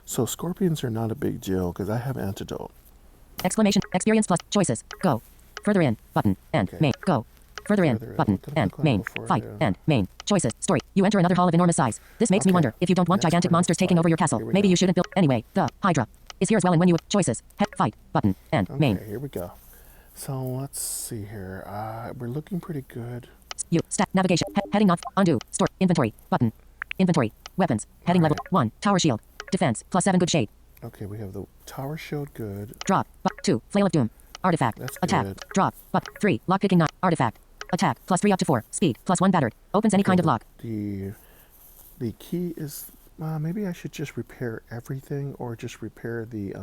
So scorpions are not a big deal because I have antidote. Exclamation. Experience plus choices. Go. Further in. Button. And Okay. main. Go. Further in. Further in. Button. What did it And look like main. before I Fight. do? And main. Choices. Story. You enter another hall of enormous size. This makes me Okay. wonder if you don't want That's gigantic pretty monsters taking fine. over your castle. Here we Maybe go. you shouldn't build. Anyway, the Hydra is here as well, and when you choices. Fight. Button. And Okay, main. here we go. So let's see here. We're looking pretty good. You. Stat. Navigation. Heading off. Undo. Store. Inventory. Button. Inventory. Weapons. Heading level 1. Tower shield. Defense. +7 good shape. Okay, we have the tower shield good. Drop. 2. Flail of Doom. Artifact. That's Attack. good. Drop. 3. Lockpicking knife. Artifact. Attack. +3 up to 4. Speed. +1 battered. Opens any kind of lock. The key is maybe I should just repair everything or just repair the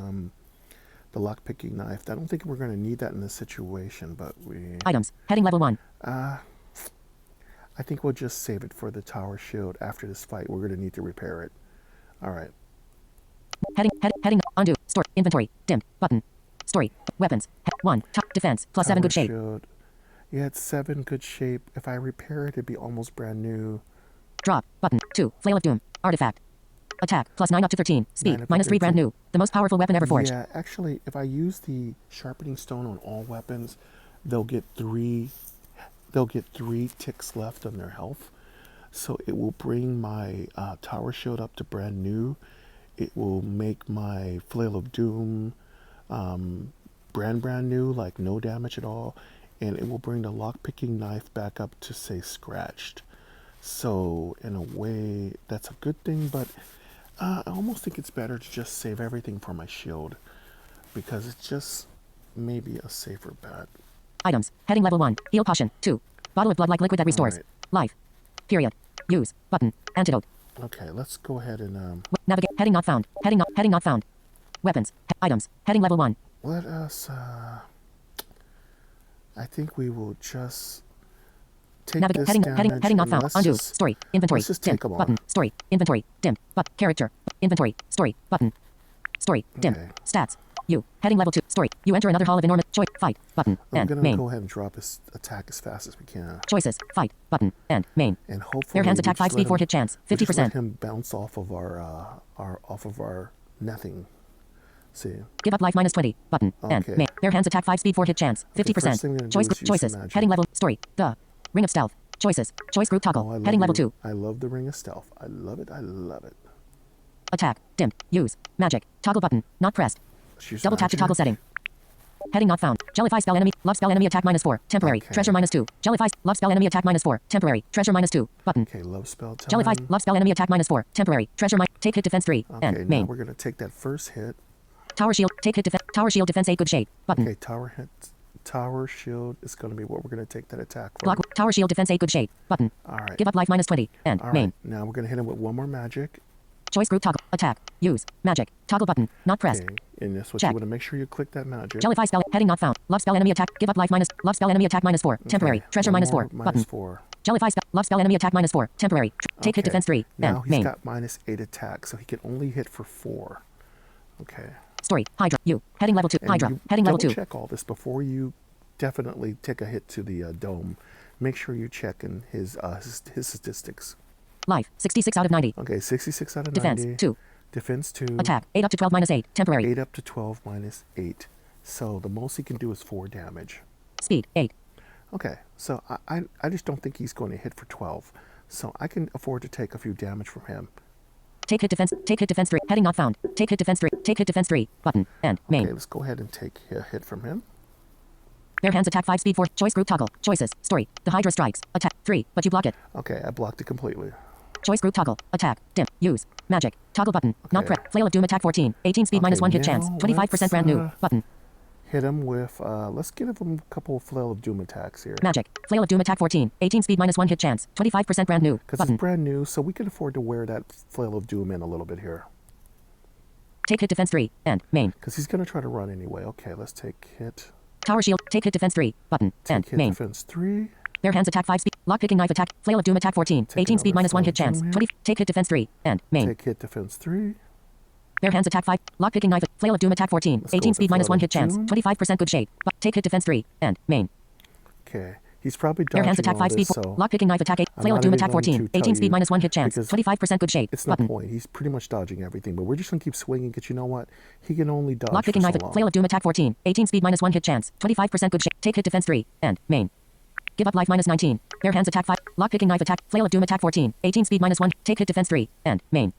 lock picking knife. I don't think we're going to need that in this situation, but Items. Heading level 1. I think we'll just save it for the tower shield after this fight. We're going to need to repair it. All right. Heading. Undo. Store. Inventory. Dimmed. Button. Story. Weapons. 1. Top. Defense. +7 good Tower shape. shield. Yeah, it's 7 good shape. If I repair it, it'd be almost brand new. Drop. Button. 2. Flail of Doom. Artifact. Attack. +9 up to 13. 9 Speed. up to -3 brand 13. new. The most powerful weapon ever forged. Yeah, actually, if I use the sharpening stone on all weapons, they'll get 3 ticks left on their health. So it will bring my tower shield up to brand new. It will make my flail of doom brand new, like no damage at all, and it will bring the lockpicking knife back up to say scratched. So in a way, that's a good thing, but I almost think it's better to just save everything for my shield because it's just maybe a safer bet. Items. Heading level 1. Heal potion. 2. Bottle of blood like liquid that restores. right. Life. Period. Use. Button. Antidote. Okay, let's go ahead and Navigate. Heading not found. Heading not found. Weapons. Items. Heading level 1. let us. I think we will just take Navigate. this damage Heading not and found. let's Undo. just- Story. Inventory. let's just Dim. take 'em on. Button. Story. Inventory. Dim. But character. Inventory. Story. Button. Story. Dim. Okay. Stats. You. Heading level 2. Story. You enter another hall of enormous choice. Fight. Button. I'm And gonna main. go ahead and drop his attack as fast as we can, Choices. Fight. Button. And main. and hopefully Bare hands we attack just 5 let speed 4 him- hit chance. we just 50%. let him bounce off of our nothing. See. Give up life minus 20. Button. And Okay. main. Bare hands attack 5 speed 4 hit chance. 50%. first thing we're gonna Choice do is use choices. some magic. Heading level. Story. The. Ring of stealth. Choices. Choice group toggle. Oh, I love Heading level your- 2. I love the ring of stealth. I love it. I love it. Attack. Dim. Use. Magic. Toggle button. Not pressed. Let's use Double tap to magic. toggle setting. Heading not found. Jellyfy spell enemy. Love spell enemy attack minus 4. Temporary. Okay. Treasure minus 2. Jellyfy. Love spell enemy attack minus 4. Temporary. Treasure minus 2. Button. Okay, love spell time. Jellyfy. Love spell enemy attack minus 4. Temporary. Treasure take hit defense 3. Okay, And now main. we're gonna take that first hit. Tower shield. Take hit defense. Tower shield defense 8 good shape. Button. Okay, tower shield is gonna be what we're gonna take that attack from. Block. Tower shield defense 8 good shape. Button. All right. Give up life minus 20. And All main. right. Now we're gonna hit him with one more magic. Choice group toggle. Attack. Use. Magic. Toggle button. Not pressed. Okay, and that's what Check. you want to make sure you click that magic. Jellyfy spell. Heading not found. Love spell enemy attack. Give up life minus. Love spell enemy attack minus 4. Temporary. Okay, Treasure one minus more 4. Button. minus 4. Jellyfy spell. Love spell enemy attack minus 4. Temporary. Take hit Okay, defense 3. Now And he's main. got minus 8 attack, so he can only hit for 4. Okay. Story. Hydra. You. Heading level 2. And Hydra. you Heading level double 2. check all this before you definitely take a hit to the dome. Make sure you're checking his statistics. Life. 66 out of 90. Okay, 66 out of Defense. 90. 2. Defense 2. Attack. 8 up to 12 minus 8. Temporary. 8 up to 12 minus 8. So the most he can do is 4 damage. Speed. 8. Okay, so I just don't think he's going to hit for 12. So I can afford to take a few damage from him. Take hit defense. Take hit defense 3. Heading not found. Take hit defense 3. Take hit defense 3. Button. And main. Okay, let's go ahead and take a hit from him. Bare hands attack 5 speed 4. Choice group toggle. Choices. Story. The Hydra strikes. Attack 3. But you block it. Okay, I blocked it completely. Choice group toggle. Attack. Dim. Use. Magic. Toggle button. Not Okay. press. Flail of Doom attack 14. 18 speed minus Okay, 1 hit chance. now 25% brand new. let's, Button. Hit him with, let's give him a couple of Flail of Doom attacks here. Magic. Flail of Doom attack 14. 18 speed minus 1 hit chance. 25% brand new. Because Button. it's brand new, so we can afford to wear that Flail of Doom in a little bit here. Take hit defense 3. And main. Because he's going to try to run anyway. Okay, let's take hit. Tower shield. Take hit defense 3. Button. And Take hit main. defense 3. Bare hands attack 5 speed. Lock picking knife attack. Flail of Doom attack 14. Take 18 speed another minus 1 Flail hit of Doom chance. here. 20. Take hit defense 3. And main. Take hit defense 3. Bare hands attack 5. Lock picking knife. Flail of Doom attack 14. Let's go 18 with the speed minus Flail 1 of hit chance. Doom. 25% good shape. Take hit defense 3. And main. Okay, he's probably Bare hands dodging attack all 5 speed this, 4. so Lock picking knife attack 8. I'm Flail of not Doom even attack going 14. to tell 18 speed you minus 1 hit chance. because 25% good shape. it's no Button. point. He's pretty much dodging everything, but we're just going to keep swinging because you know what? He can only dodge Lock for picking so knife. long. Flail of Doom attack 14. 18 speed minus 1 hit chance. 25% good shape. Take hit defense 3. And main. Give up life minus 19. Bare hands attack 5. Lock picking knife attack. Flail of Doom attack 14. 18 speed minus 1. Take hit defense 3. And main.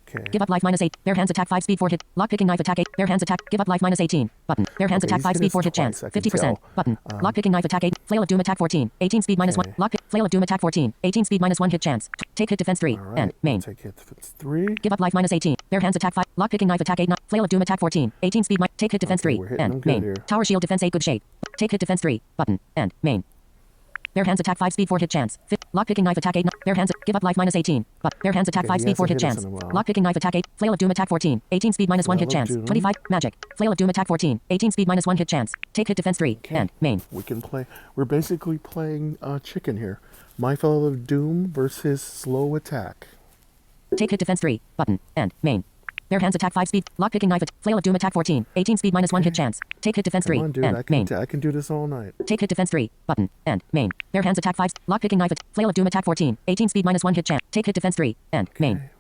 Okay. Give up life minus 8. Bare hands attack 5 speed 4 hit. Lock picking knife attack 8. Bare hands attack. Give up life minus 18. Button. Bare hands Okay, attack he's 5 hit speed us 4 hit twice, chance. I can 50%. tell. Button. Lock picking knife attack 8. Flail of Doom attack 14. 18 speed minus 1. Okay. Lock. Flail of Doom attack 14. 18 speed minus 1 hit chance. Take hit defense 3. All right. And main. Take hit defense 3. Give up life minus 18. Bare hands attack 5. Lock picking knife attack 8. Flail of Doom attack 14. 18 speed take hit defense Okay, 3. we're hitting them And good main. here. Tower shield defense 8 good shape. Take hit defense 3. Button. And main. Bare hands attack 5 speed 4 hit chance. Lock picking knife attack 8. Bare hands. Give up life minus 18. But bare hands attack Okay, 5 he speed 4 hit hasn't hit us chance. in a while. Lock picking knife attack 8. Flail of Doom attack 14. 18 speed minus 1 hit Flail of chance. Doom. 25. Magic. Flail of Doom attack 14. 18 speed minus 1 hit chance. Take hit defense 3. Okay. And main. We can play. We're basically playing chicken here. My Flail of Doom versus slow attack. Take hit defense 3. Button. And main. Bare hands attack 5 speed. Lock picking knife. Flail of Doom attack 14. 18 speed minus 1 hit chance. Take hit defense 3. Come on, dude. And main. I can do this all night. Take hit defense 3. Button. And main. Bare hands attack 5. Lock picking knife. Flail of Doom attack 14. 18 speed minus 1 hit chance. Take hit defense 3. And main.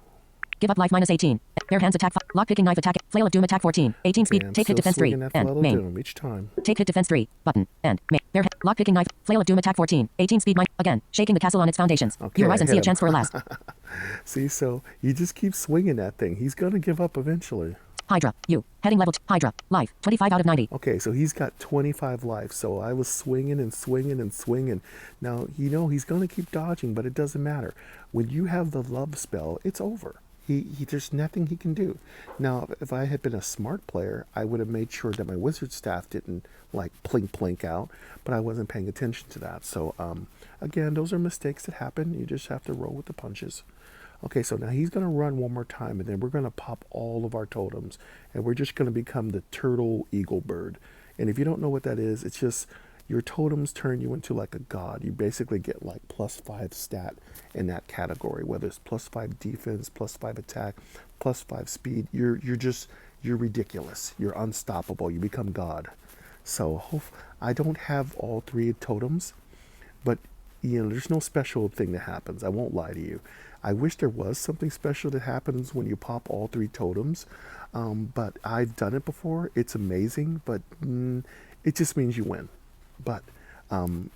Give up life minus 18. Bare hands attack 5. Lock picking knife attack. Flail of Doom attack 14. 18 speed. Okay, I'm Take hit still defense 3. swinging that And Flail of main. Doom each time. Take hit defense 3. Button. And main. Bare lock picking knife. Flail of Doom attack 14. 18 speed again. Shaking the castle on its foundations. Okay, You rise I and see hit a him. chance for a last. See, so you just keep swinging that thing. He's going to give up eventually. Hydra. You. Heading level 2. Hydra. Life. 25 out of 90. Okay, so he's got 25 life. So I was swinging and swinging and swinging. Now, you know, he's going to keep dodging, but it doesn't matter. When you have the love spell, it's over. There's nothing he can do. Now, if I had been a smart player, I would have made sure that my wizard staff didn't like plink plink out, but I wasn't paying attention to that. So again, those are mistakes that happen. You just have to roll with the punches. Okay, so now he's going to run one more time, and then we're going to pop all of our totems, and we're just going to become the turtle eagle bird. And if you don't know what that is, it's just your totems turn you into like a god. You basically get like +5 stat in that category, whether it's +5 defense, +5 attack, +5 speed. You're ridiculous. You're unstoppable. You become god. So I don't have all 3 totems, but there's no special thing that happens. I won't lie to you. I wish there was something special that happens when you pop all 3 totems, but I've done it before. It's amazing, but it just means you win. But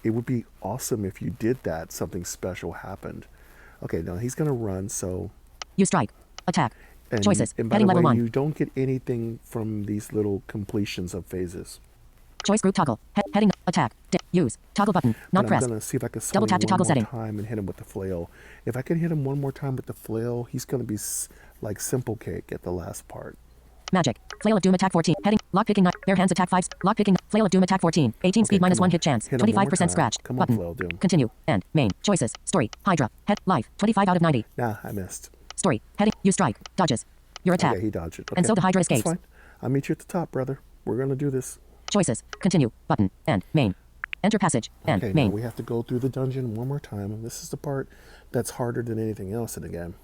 it would be awesome if you did that, something special happened. Okay, now he's going to run, so... Use strike. Attack. And, Choices. And by Heading the way, level 1. you don't get anything from these little completions of phases. Choice group toggle. Heading. Attack. Use. Toggle button. Not But pressed. I'm going to see if I can Double swing tap to one toggle more setting. time and hit him with the flail. If I can hit him one more time with the flail, he's going to be like simple cake at the last part. Magic. Flail of Doom attack 14. Heading. Lockpicking knife. Bare hands attack 5. Lockpicking. Flail of Doom attack 14. 18 speed come minus 1 on. hit chance. Hit him one more 25% time. scratch. Come on, Button. Flail of Doom. Continue. End. Main. Choices. Story. Hydra. Head. Life. 25 out of 90. Nah, I missed. Story. Heading. Use strike. Dodges. Your attack. Okay, he dodged it. Okay. And so the Hydra That's escapes. fine. I'll meet you at the top, brother. We're going to do this. Choices. Continue. Button. End. Main. Enter passage. End. Okay, Main. now we have to go through the dungeon one more time, and this is the part that's harder than anything else in the game.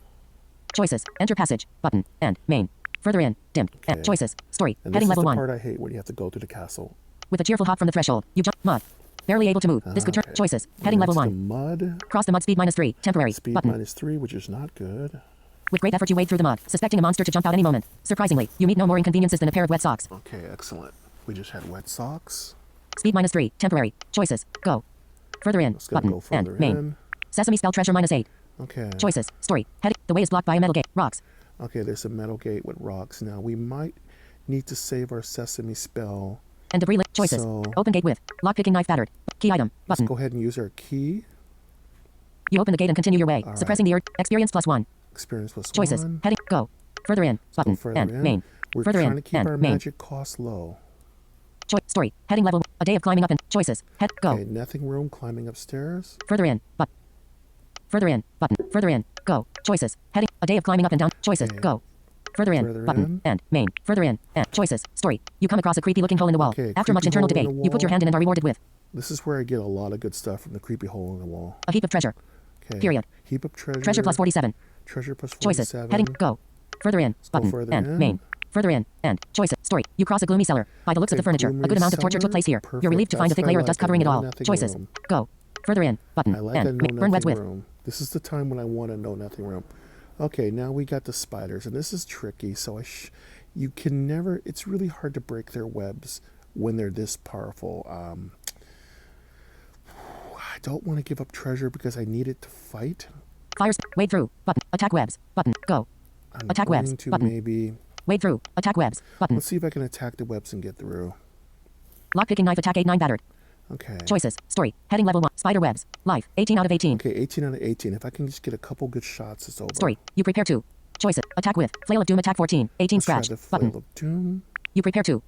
Choices. Enter passage. Button. End. Main. Further in. Dimmed. Okay. Choices. Story. And this Heading is level the 1. part I hate when you have to go through the castle. With a cheerful hop from the threshold, you jump. Mud. Barely able to move. This could turn. Okay. Choices. Heading We're level into 1. mud. Cross the mud speed -3. Temporary. Speed Button. -3, which is not good. With great effort you wade through the mud, suspecting a monster to jump out any moment. Surprisingly, you meet no more inconveniences than a pair of wet socks. Okay, excellent. We just had wet socks. Speed -3. Temporary. Choices. Go. Further in. Let's go Button. further End. Main. in. Sesame spell treasure -8. Okay. Choices. Story. Heading. The way is blocked by a metal gate. Rocks. Okay, there's a metal gate with rocks. Now, we might need to save our sesame spell. And debris lit. Choices. So- Open gate with. Lockpicking knife battered. Key item. Let's Button. go ahead and use our key. You open the gate and continue your way. All Suppressing the urge. Experience +1. Experience plus Choices. 1. Heading. Go. Further in. Go Button. further End. in. Main. We're Further trying in. to keep End. our Main. magic costs low. Story. Heading level. A day of climbing up and choices. Head. Go. Okay, nothing room climbing upstairs. Further in. But. Further in. Button. Further in. Go. Choices. Heading. A day of climbing up and down. Choices. Okay. Go. Further in. Further Button. in. End. Main. Further in. End. Choices. Story. You come across a creepy looking hole in the wall. Okay, After much creepy internal hole in debate, the you put your wall. hand in and are rewarded with This is where I get a lot of good stuff from the creepy hole in the wall. a heap of treasure. Okay. Period. Heap of treasure. Treasure +47. Treasure plus Choices. 47. Heading. Go. Further in. go Button. further End. in. Main. Further in. End. Choices. Story. You cross a gloomy cellar. By the looks of Okay, the furniture, a gloomy good amount of torture cellar. took place here. Perfect. You're relieved to find a That's thick what I layer of like, dust a covering it no all. nothing Choices. room. Go. Further in. Button. I like a End. know Burn webs nothing with. room. This is the time when I want a know nothing room. Okay, now we got the spiders, and this is tricky. So you can never. It's really hard to break their webs when they're this powerful. I don't want to give up treasure because I need it to fight. Fires. Wade through. Button. Attack webs. Button. Go. I'm Attack going webs. to Button. maybe. Wade through. Attack webs. Button. Let's see if I can attack the webs and get through. Lockpicking knife attack 8-9 battered. Okay. Choices. Story. Heading level 1. Spider webs. Life. 18 out of 18. Okay, 18 out of 18. If I can just get a couple good shots, it's over. Story. You prepare 2. Choices. Attack with. Flail of Doom attack 14. 18 Let's try scratch. the Flail Button. of Doom. You prepare 2.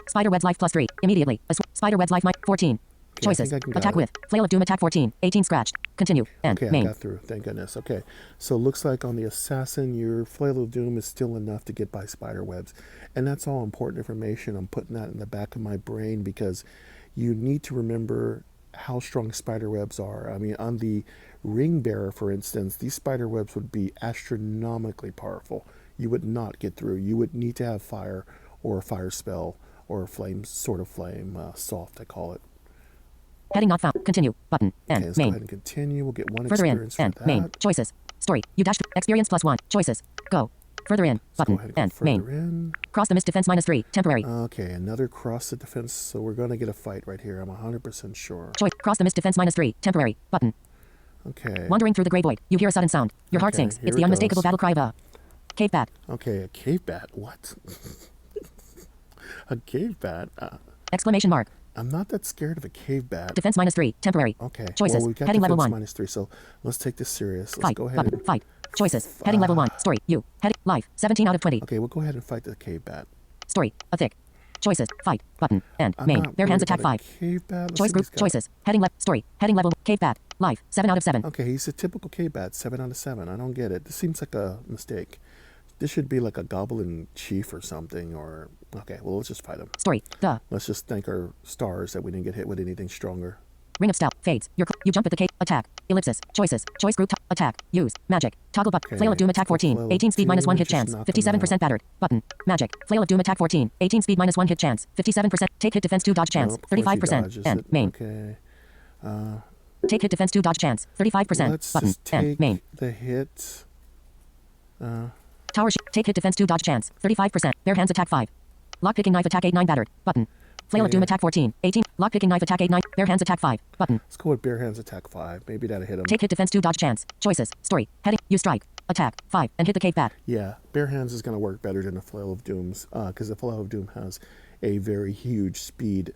Spider webs life +3. Immediately. Spider webs life 14. Okay, I Choices. think I can got Attack it. with. Flail of Doom attack 14. 18 scratched. Continue. End. Okay, I Main. got through. Thank goodness. Okay, so it looks like on the assassin, your Flail of Doom is still enough to get by spider webs. And that's all important information. I'm putting that in the back of my brain because you need to remember how strong spider webs are. I mean, on the ring bearer, for instance, these spider webs would be astronomically powerful. You would not get through. You would need to have fire or a fire spell or a flame, sort of flame, soft, I call it. Heading not found. Continue. Button. Okay, End. let's go Main. ahead and continue. We'll get one Further in. experience for End. that. Main. Choices. Story. You dash. Experience +1. Choices. Go. Further in. Let's go Button. ahead and go End. further Main. in. Cross the mist defense -3. Temporary. Okay, another cross the defense. So we're going to get a fight right here. I'm 100% sure. Choice. Cross the mist defense -3. Temporary. Button. Okay. Wandering through the gray void, you hear a sudden sound. Your heart Okay, sinks. here It's it the unmistakable goes. battle cry of a cave bat. Okay, a cave bat. What? A cave bat? Exclamation mark. I'm not that scared of a cave bat. Defense -3. Temporary. Okay. Choices. Well, we got Heading level defense 1. -3, so let's take this serious. Let's Fight. go ahead Button. and Fight. Choices. Heading level 1. Story. You. Heading. Life. 17 out of 20. Okay, we'll go ahead and fight the cave bat. Story. A thick. Choices. Fight. Button. End. I'm Main. not Bare hands worried attack about a 5. cave bat. Let's Choice see group. what he's got. Choices. Heading left. Story. Heading level. Cave bat. Life. 7 out of 7. Okay, he's a typical cave bat. 7 out of 7. I don't get it. This seems like a mistake. This should be like a goblin chief or something. Or okay, well let's just fight him. Story. The. Let's just thank our stars that we didn't get hit with anything stronger. Ring of Stout. Fades. You jump at the cave. Attack. Ellipsis. Choices. Choice group. Attack. Use. Magic. Toggle button. Okay, Flail of Doom attack let's go 14. Flail of 18 speed minus 1 hit Doom, chance. just knock him 57% out. battered. Button. Magic. Flail of Doom attack 14. 18 speed minus 1 hit chance. 57%. Take hit defense 2 dodge chance. Nope, of course he 35%. dodges End. it. Main. Okay. Take hit defense 2 dodge chance. 35%. Let's Button. just End. take Main. the hit. Tower take hit defense 2 dodge chance. 35%. Bare hands attack 5. Lockpicking knife attack 8 9 battered. Button. Flail of Doom Yeah. attack 14. 18. Lockpicking knife attack 8 9. Bare hands attack 5. Button. Let's go with bare hands attack 5. Maybe that'll hit him. Take hit defense 2 dodge chance. Choices. Story. Heading. You strike. Attack 5 and hit the cave bat. Yeah, bare hands is going to work better than the Flail of Dooms because the Flail of Doom has a very huge speed.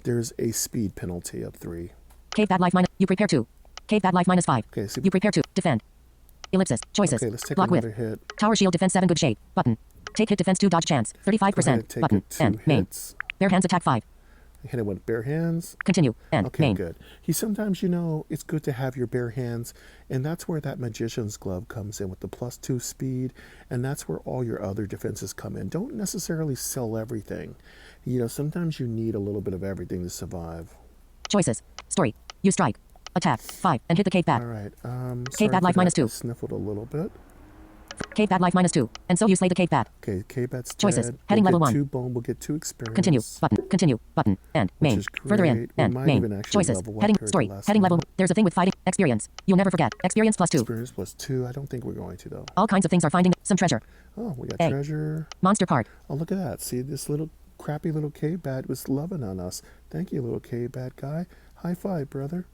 There's a speed penalty of 3. Cave bat life minus. You prepare 2. Cave bat life minus 5. Okay, so You prepare 2. Defend. Ellipsis. Choices. okay, let's take Block another with. hit. Tower shield defense 7 good shape. Button. Take hit defense 2 dodge chance. Go ahead 35%. and take Button. it 2 End. Main. hits. Bare hands attack 5. Hit him with bare hands. Continue. End. Okay, Main. good. Sometimes, it's good to have your bare hands, and that's where that magician's glove comes in with the +2 speed, and that's where all your other defenses come in. Don't necessarily sell everything. Sometimes you need a little bit of everything to survive. Choices. Story. You strike. Attack 5 and hit the cave bat. All right. Cave bat life minus 2. Sniffled a little bit. Cave bat life minus 2. And so you slay the cave bat. Okay, K-Bat's Choices. dead. Heading We'll level get 1. 2 bone. We'll get 2 experience. Continue. Button. Continue. Button. End. Which Main. is Further in. great. We End. might Main. even actually Choices. level up Heading. here at Story. the last Heading level. one. There's a thing with fighting. Experience. You'll never forget. Experience +2. Experience +2. I don't think we're going to, though. All kinds of things are finding. Some treasure. Oh, we got A. treasure. Monster part. Oh, look at that. See, this little crappy little K-Bat was loving on us. Thank you, little K-Bat guy. High five, brother.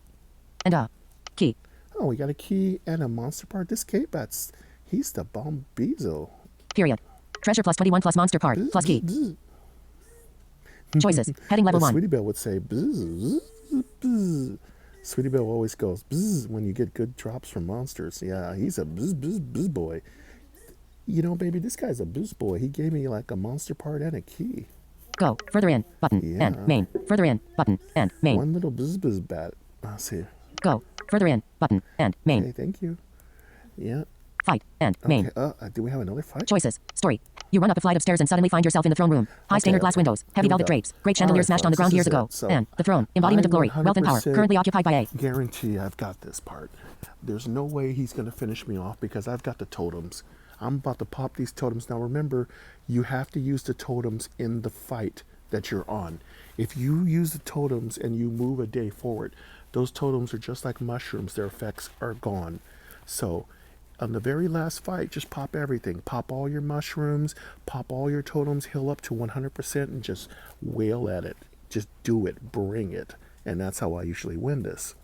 And a. Key. Oh, we got a key and a monster part. This K-Bat's, he's the bombizo. Period. Treasure +21 plus monster part plus key. Choices. Heading level 1. Sweetie Belle would say, bzz, bzz, bzz. Sweetie Belle always goes, bzz, when you get good drops from monsters. Yeah, he's a bzz, bzz, bzz boy. Baby, this guy's a bzz boy. He gave me like a monster part and a key. Go. Further in. Button. Yeah. End. Main. Further in. Button. End. Main. One little bzz, bzz bat. I'll see. Go. Further in. Button. End. Main. Okay, thank you. Yeah. Fight. End. Main. Okay, do we have another fight? Choices. Story. You run up a flight of stairs and suddenly find yourself in the throne room. High stained glass windows. Heavy Here we velvet go. drapes. Great All chandelier right, smashed on the folks, ground this years is ago. it. So, And the throne. Embodiment of glory. Wealth and power. 100% Currently occupied by A. Guarantee I've got this part. There's no way he's going to finish me off because I've got the totems. I'm about to pop these totems. Now remember, you have to use the totems in the fight that you're on. If you use the totems and you move a day forward, those totems are just like mushrooms. Their effects are gone. So on the very last fight, just pop everything. Pop all your mushrooms, pop all your totems, heal up to 100% and just wail at it. Just do it. Bring it. And that's how I usually win this.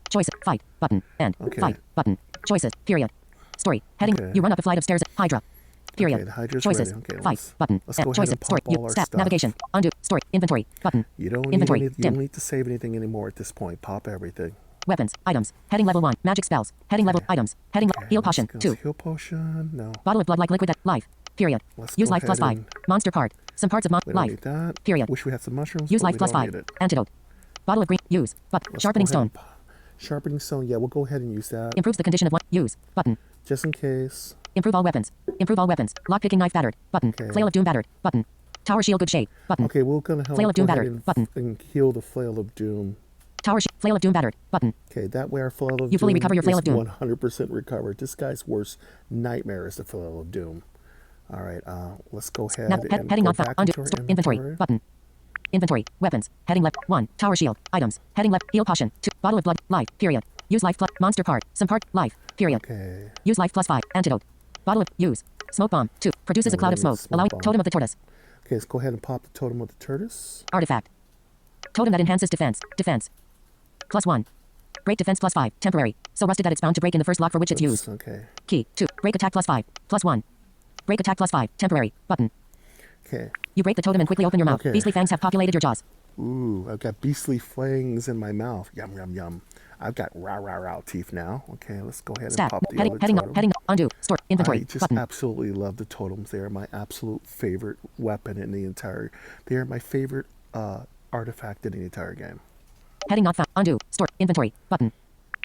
Choice. Fight. Button. End. Okay. Fight. Button. Choices. Period. Story. Heading. Okay. You run up a flight of stairs. Hydra. Period. Okay, the Hydra's Choices. ready. Okay, Fight. let's- Button. let's End. go ahead Choices. and Story. pop all You. our Stat. stuff. Navigation. Undo. Story. Inventory. Button. You don't Inventory. need, you Dim. don't need to save anything anymore at this point. Pop everything. Weapons. Items. Heading level 1. Magic spells. Heading level. Items. Heading. Okay, Heal let's potion. go. 2. Heal potion. No. Bottle of blood like liquid. Life. Period. Let's Use go life plus ahead 5. and- Monster part. Some parts of We don't life. need that. Period. Wish we had some mushrooms. Use but life we plus don't 5. need it. Antidote. Bottle of green. Use. But Let's sharpening go ahead stone. and sharpening stone. Yeah, we'll go ahead and use that. Improves the condition of one. Use. Button. Just in case. Improve all weapons. Improve all weapons. Lockpicking knife battered. Button. Okay. Flail of doom battered. Button. Tower shield good shape. Button. Okay, we're going to help Flail of Doom go ahead battered. Button. and heal the Flail of Doom. Flail of doom battered. Button. Okay, that way our Flail of You fully Doom recover your Flail is of Doom. 100% recovered. This guy's worst nightmare is the Flail of Doom. All right, let's go ahead and Heading go not found. back Undo. into our Inventory. Button. Inventory. Weapons. Heading left. 1. Tower shield. Items. Heading left. Heal potion. 2. Bottle of blood. Life. Period. Use life plus monster part. Some part. Life. Period. Okay. Use life plus 5. Antidote. Bottle of use. Smoke bomb. 2. Produces Yeah, a cloud of we don't smoke. need smoke Allowing bomb. totem of the tortoise. Okay, let's go ahead and pop the totem of the tortoise. Artifact. Totem that enhances defense. Defense. Plus 1. Break defense plus 5. Temporary. So rusted that it's bound to break in the first lock for which it's used. Okay. Key. 2. Break attack plus 5. Plus 1. Break attack plus 5. Temporary. Button. Okay. You break the totem and quickly open your mouth. Okay. Beastly fangs have populated your jaws. Ooh, I've got beastly fangs in my mouth. Yum, yum, yum. I've got rah teeth now. Okay, let's go ahead and Stat. pop the Heading. other Heading up. totem. Heading up. Undo. Store. Inventory. I just Button. absolutely love the totems. They are my absolute favorite weapon in the entire. They are my favorite artifact in the entire game. Heading not found. Undo. Store. Inventory. Button.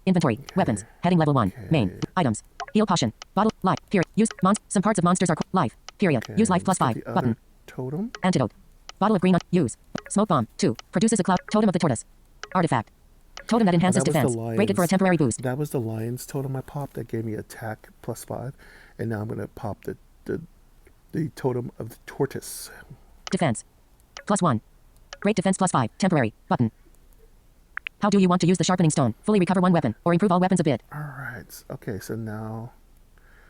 Inventory. Okay. Weapons. Heading level 1. Main. Okay. Items. Heal potion. Bottle. Life. Period. Use. Some parts of monsters are life. Period. Okay, Use life plus let's 5. get the Button. other totem. Antidote. Bottle of green. Use. Smoke bomb. 2. Produces a cloud. Totem of the tortoise. Artifact. Totem that enhances That was defense. the lions. Rated for a temporary boost. That was the lion's totem I popped that gave me attack plus 5, and now I'm gonna pop the totem of the tortoise. Defense. Plus 1. Great defense plus 5. Temporary. Button. How do you want to use the sharpening stone? Fully recover one weapon, or improve all weapons a bit. All right. Okay, so now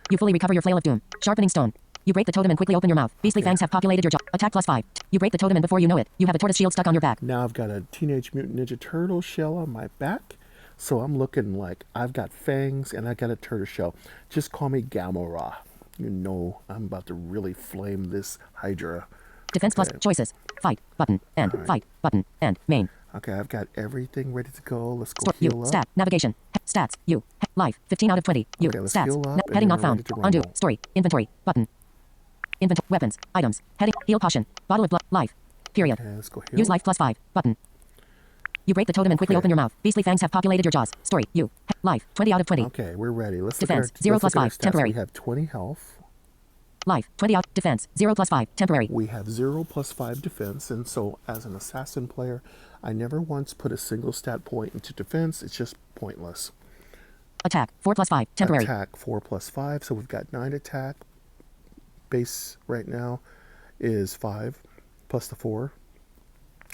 You fully recover your flail of doom. Sharpening stone. You break the totem and quickly open your mouth. Beastly fangs have populated your jaw. Attack plus 5. You break the totem and before you know it, you have a tortoise shield stuck on your back. I've got a Teenage Mutant Ninja Turtle shell on my back, so I'm looking like I've got fangs and I got a turtle shell. Just call me Gamora. You know I'm about to really flame this Hydra. Defense plus choices. Fight button and fight button and main. Okay, I've got everything ready to go. Let's go Store heal you up. stat navigation stats you life 15 out of 20 you Okay, let's stats heal up and heading then not we're found ready to undo rumble. story inventory button inventory weapons items heading heal potion bottle of blood life period. Okay, let's go heal. Use life plus 5 button. You break the totem and quickly Okay. open your mouth. Beastly fangs have populated your jaws. Story you life 20 out of 20 Okay, we're ready. Let's Defense, look at our, 0 let's plus look at our 5, stats. temporary. We have 20 health. life 20 out defense 0 plus 5 temporary. We have 0 plus 5 defense, and so as an assassin player, I never once put a single stat point into defense. It's just pointless. Attack 4 plus 5 temporary. Attack 4 plus 5, so we've got 9 attack. Base right now is 5 plus the 4.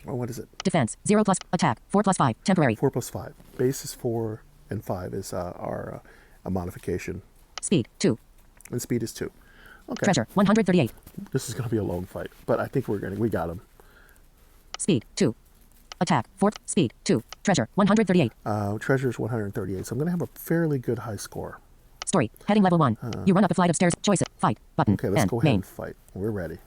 Or what is it? Defense 0 plus attack 4 plus 5 temporary. 4 plus 5. Base is 4, and 5 is our a modification. Speed 2. And speed is 2. Okay. Treasure 138. This is going to be a long fight, but I think we got him. Speed 2. Attack 4 speed 2. Treasure 138. Treasure is 138, so I'm going to have a fairly good high score. Story heading level 1. You run up a flight of stairs. Choices fight button Okay, let's and go ahead main. and fight. We're ready.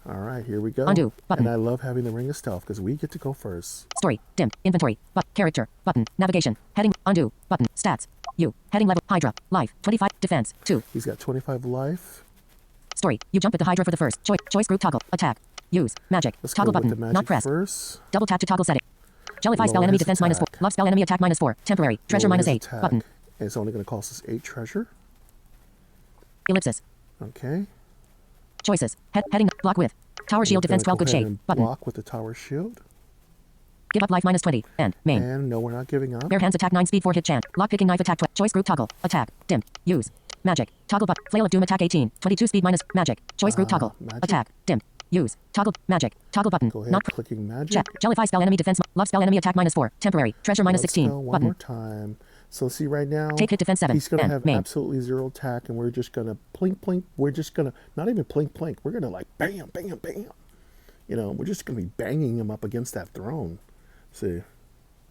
All right, here we go. Undo, button. And I love having the Ring of Stealth because we get to go first. Story dimmed inventory but character button navigation heading undo button stats you heading level Hydra life 25 defense 2. He's got 25 life. Story you jump at the Hydra for the first choice group toggle attack use magic Let's toggle go button with the magic not pressed first. double tap to toggle setting Jellify Lower spell enemy his defense minus 4 attack. love spell enemy attack minus 4 temporary treasure Lower minus his 8 attack. button And it's only going to cost us 8 treasure. ellipsis Okay. choices heading block with tower shield We're defense gonna 12 go good ahead shade and button block with the tower shield. give up life minus 20 and main And no, we're not giving up. bare hands attack 9 speed 4 hit chance lock picking knife attack choice group toggle attack dimmed use magic toggle but flail of doom attack 18 22 speed minus magic choice group toggle magic. attack dimmed use toggle magic toggle button Go ahead, not clicking magic. check Jellify spell enemy defense love spell enemy attack minus 4 temporary treasure minus Love 16 spell one button more time. So see right now, Take hit defense 7 he's going to and have main. absolutely 0 attack, and we're just going to plink plink. We're just going to not even plink plink. We're going to like bam bam bam. You know, we're just going to be banging him up against that throne. See,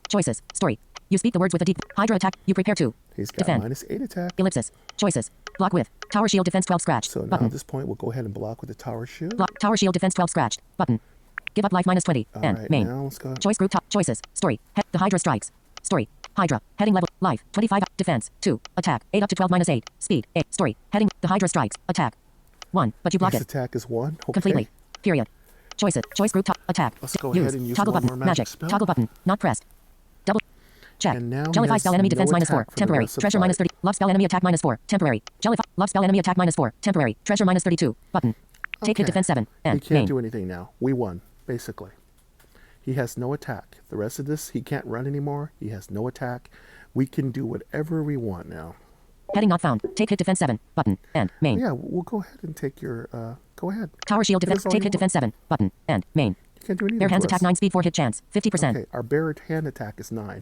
choices story you speak the words with a deep Hydra attack you prepare to he's got defend minus 8 attack. ellipsis choices block with tower shield defense 12 scratch So now button at this point, we'll go ahead and block with the tower shield. block tower shield defense 12 scratched button give up life minus 20 All and right, main now let's go. choice group top choices story the Hydra strikes story Hydra heading level life 25 defense 2 attack 8 up to 12 minus 8 speed 8 story heading the Hydra strikes attack 1 but you block His it attack is 1. Okay. completely period choices choice group top attack Let's go use ahead and use toggle one button more magic spell. toggle button not pressed double check And now he Jellify has spell enemy no defense minus 4 attack for the temporary rest of the treasure minus fight. 30 love spell enemy attack minus 4 temporary Jellify love spell enemy attack minus 4 temporary treasure minus 32 button take hit Okay. defense 7 We and can't main do anything now. We won, basically. He has no attack. The rest of this, he can't run anymore. He has no attack. We can do whatever we want now. heading not found take hit defense 7 button and main Yeah, we'll go ahead and take your. Go ahead. tower shield Give defense us all take you hit defense want. 7 button and main You can't do anything. bare hands to attack us. 9 speed 4 hit chance 50% Okay, our bare hand attack is 9.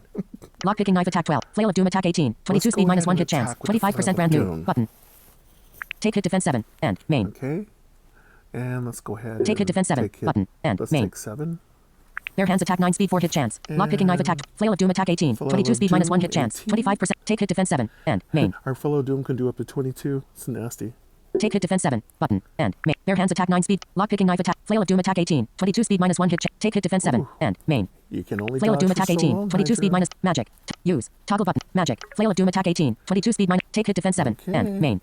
lock picking knife attack 12 flail of doom attack 18 22 Let's speed go minus ahead 1 and hit chance attack with the 25% Flail brand of new Doom. button take hit defense 7 and main Okay. And let's go ahead. Take hit and defense 7 take hit- button and Let's main take 7. bare hands attack 9 speed 4 hit chance lock picking knife And attack flail of doom attack 18 Flail 22 of speed minus 1 Doom, hit chance 18. 25% take hit defense 7 and main Our fellow Doom can do up to 22. It's nasty. take hit defense 7 button and main bare hands attack 9 speed lock picking knife attack flail of doom attack 18 22 speed minus 1 hit take hit defense 7 Ooh. and main You can only Flail of dodge Doom for attack so 18. long, 22 speed Hydra. minus. Magic. Use. Toggle button. Magic. Flail of Doom attack 18. 22 speed minus. Take hit defense 7. Okay. And main.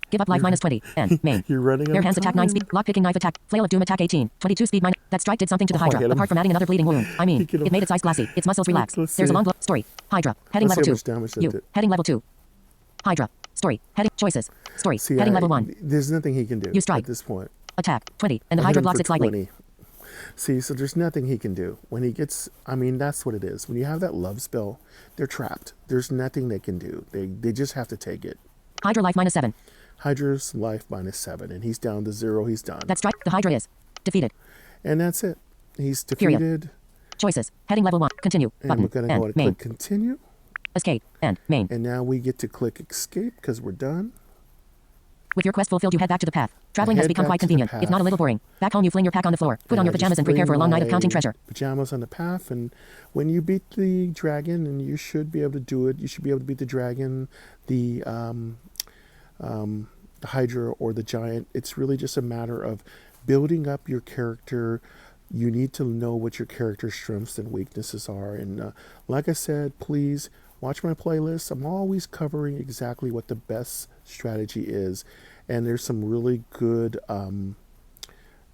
Give up life minus 20. And main. You're running Bare out of hands attack 9 time. speed. Lock picking knife attack. Flail of Doom attack 18. 22 speed minus. That strike did something to the Oh, I Hydra. hit him. Apart from adding another bleeding wound. I mean, He hit him. it made its eyes glassy. Its muscles relax. Let's There's a see. long story. Hydra. Heading Let's level see 2. how much damage that You. did. Heading level 2. Hydra. Story. Heading. Choices. Story. See, Heading level 1. there's nothing he can do You strike. at this point. Attack. 20. And the I hit Hydra him blocks for it slightly. 20. See, so there's nothing he can do. When he gets, I mean, that's what it is. When you have that love spell, they're trapped. There's nothing they can do. They just have to take it. Hydra life minus 7. Hydra's life minus 7, and he's down to 0. He's done. That strike. The Hydra is defeated. And that's it. He's Period. defeated. Choices. Heading level 1. Continue. And Button. we're going to And go and main. click continue. Escape. And main. And now we get to click escape because we're done. With your quest fulfilled, you head back to the path. Traveling has head become back quite to the convenient, if not path. a little boring. Back home, you fling your pack on the floor, put And on your I just pajamas, and prepare for a long night of fling counting my treasure. Pajamas on the path, and when you beat the dragon, and you should be able to do it, you should be able to beat the dragon, the Hydra, or the giant. It's really just a matter of building up your character. You need to know what your character's strengths and weaknesses are. And like I said, please watch my playlist. I'm always covering exactly what the best strategy is. And there's some really good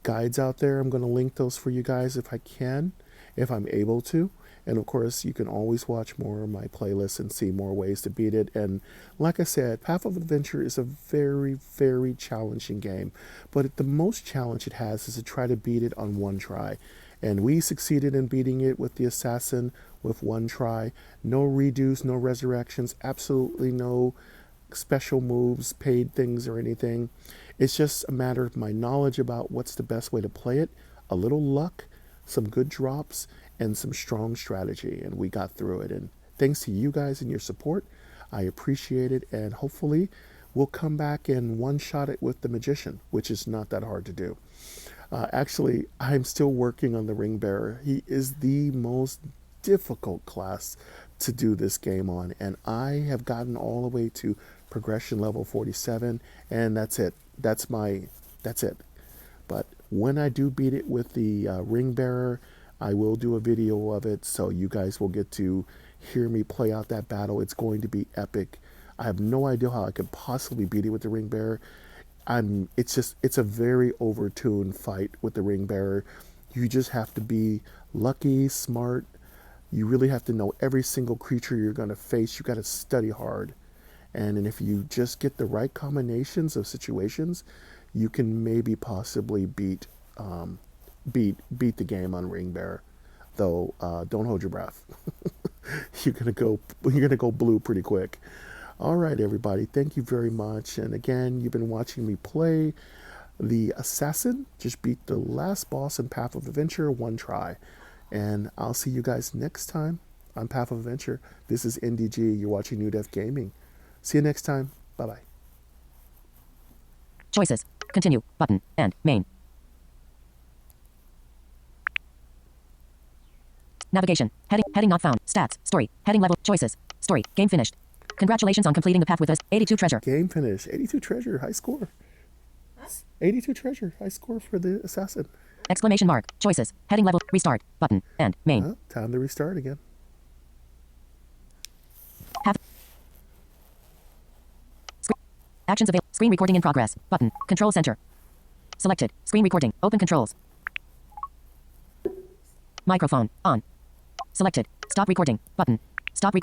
guides out there. I'm going to link those for you guys if I can, if I'm able to. And of course, you can always watch more of my playlist and see more ways to beat it. And like I said, Path of Adventure is a very, very challenging game. But the most challenge it has is to try to beat it on one try. And we succeeded in beating it with the assassin with one try. No redos, no resurrections, absolutely no special moves, paid things or anything. It's just a matter of my knowledge about what's the best way to play it, a little luck, some good drops, and some strong strategy, and we got through it. And thanks to you guys and your support, I appreciate it, and hopefully we'll come back and one-shot it with the magician, which is not that hard to do. Actually, I'm still working on the ring bearer. He is the most difficult class to do this game on, and I have gotten all the way to progression level 47, and that's it. That's it. But when I do beat it with the ring bearer, I will do a video of it, so you guys will get to hear me play out that battle. It's going to be epic. I have no idea how I could possibly beat it with the ring bearer. It's a very overtuned fight with the ring bearer. You just have to be lucky, smart. You really have to know every single creature you're going to face. You got to study hard. And if you just get the right combinations of situations, you can maybe possibly beat the game on ring bearer. Though don't hold your breath. you're gonna go blue pretty quick. All right, everybody, thank you very much. And again, you've been watching me play the assassin. Just beat the last boss in Path of Adventure one try. And I'll see you guys next time on Path of Adventure. This is NDG. You're watching New Def Gaming. See you next time. Bye-bye. Choices. Continue. Button. And main. Navigation. Heading not found. Stats. Story. Heading level. Choices. Story. Game finished. Congratulations on completing the path with us. 82 treasure. Game finish. 82 treasure. High score. 82 treasure. High score for the assassin. Exclamation mark. Choices. Heading level. Restart. Button. And main. Well, time to restart again. Path. Actions available. Screen recording in progress. Button. Control center. Selected. Screen recording. Open controls. Microphone. On. Selected. Stop recording. Button.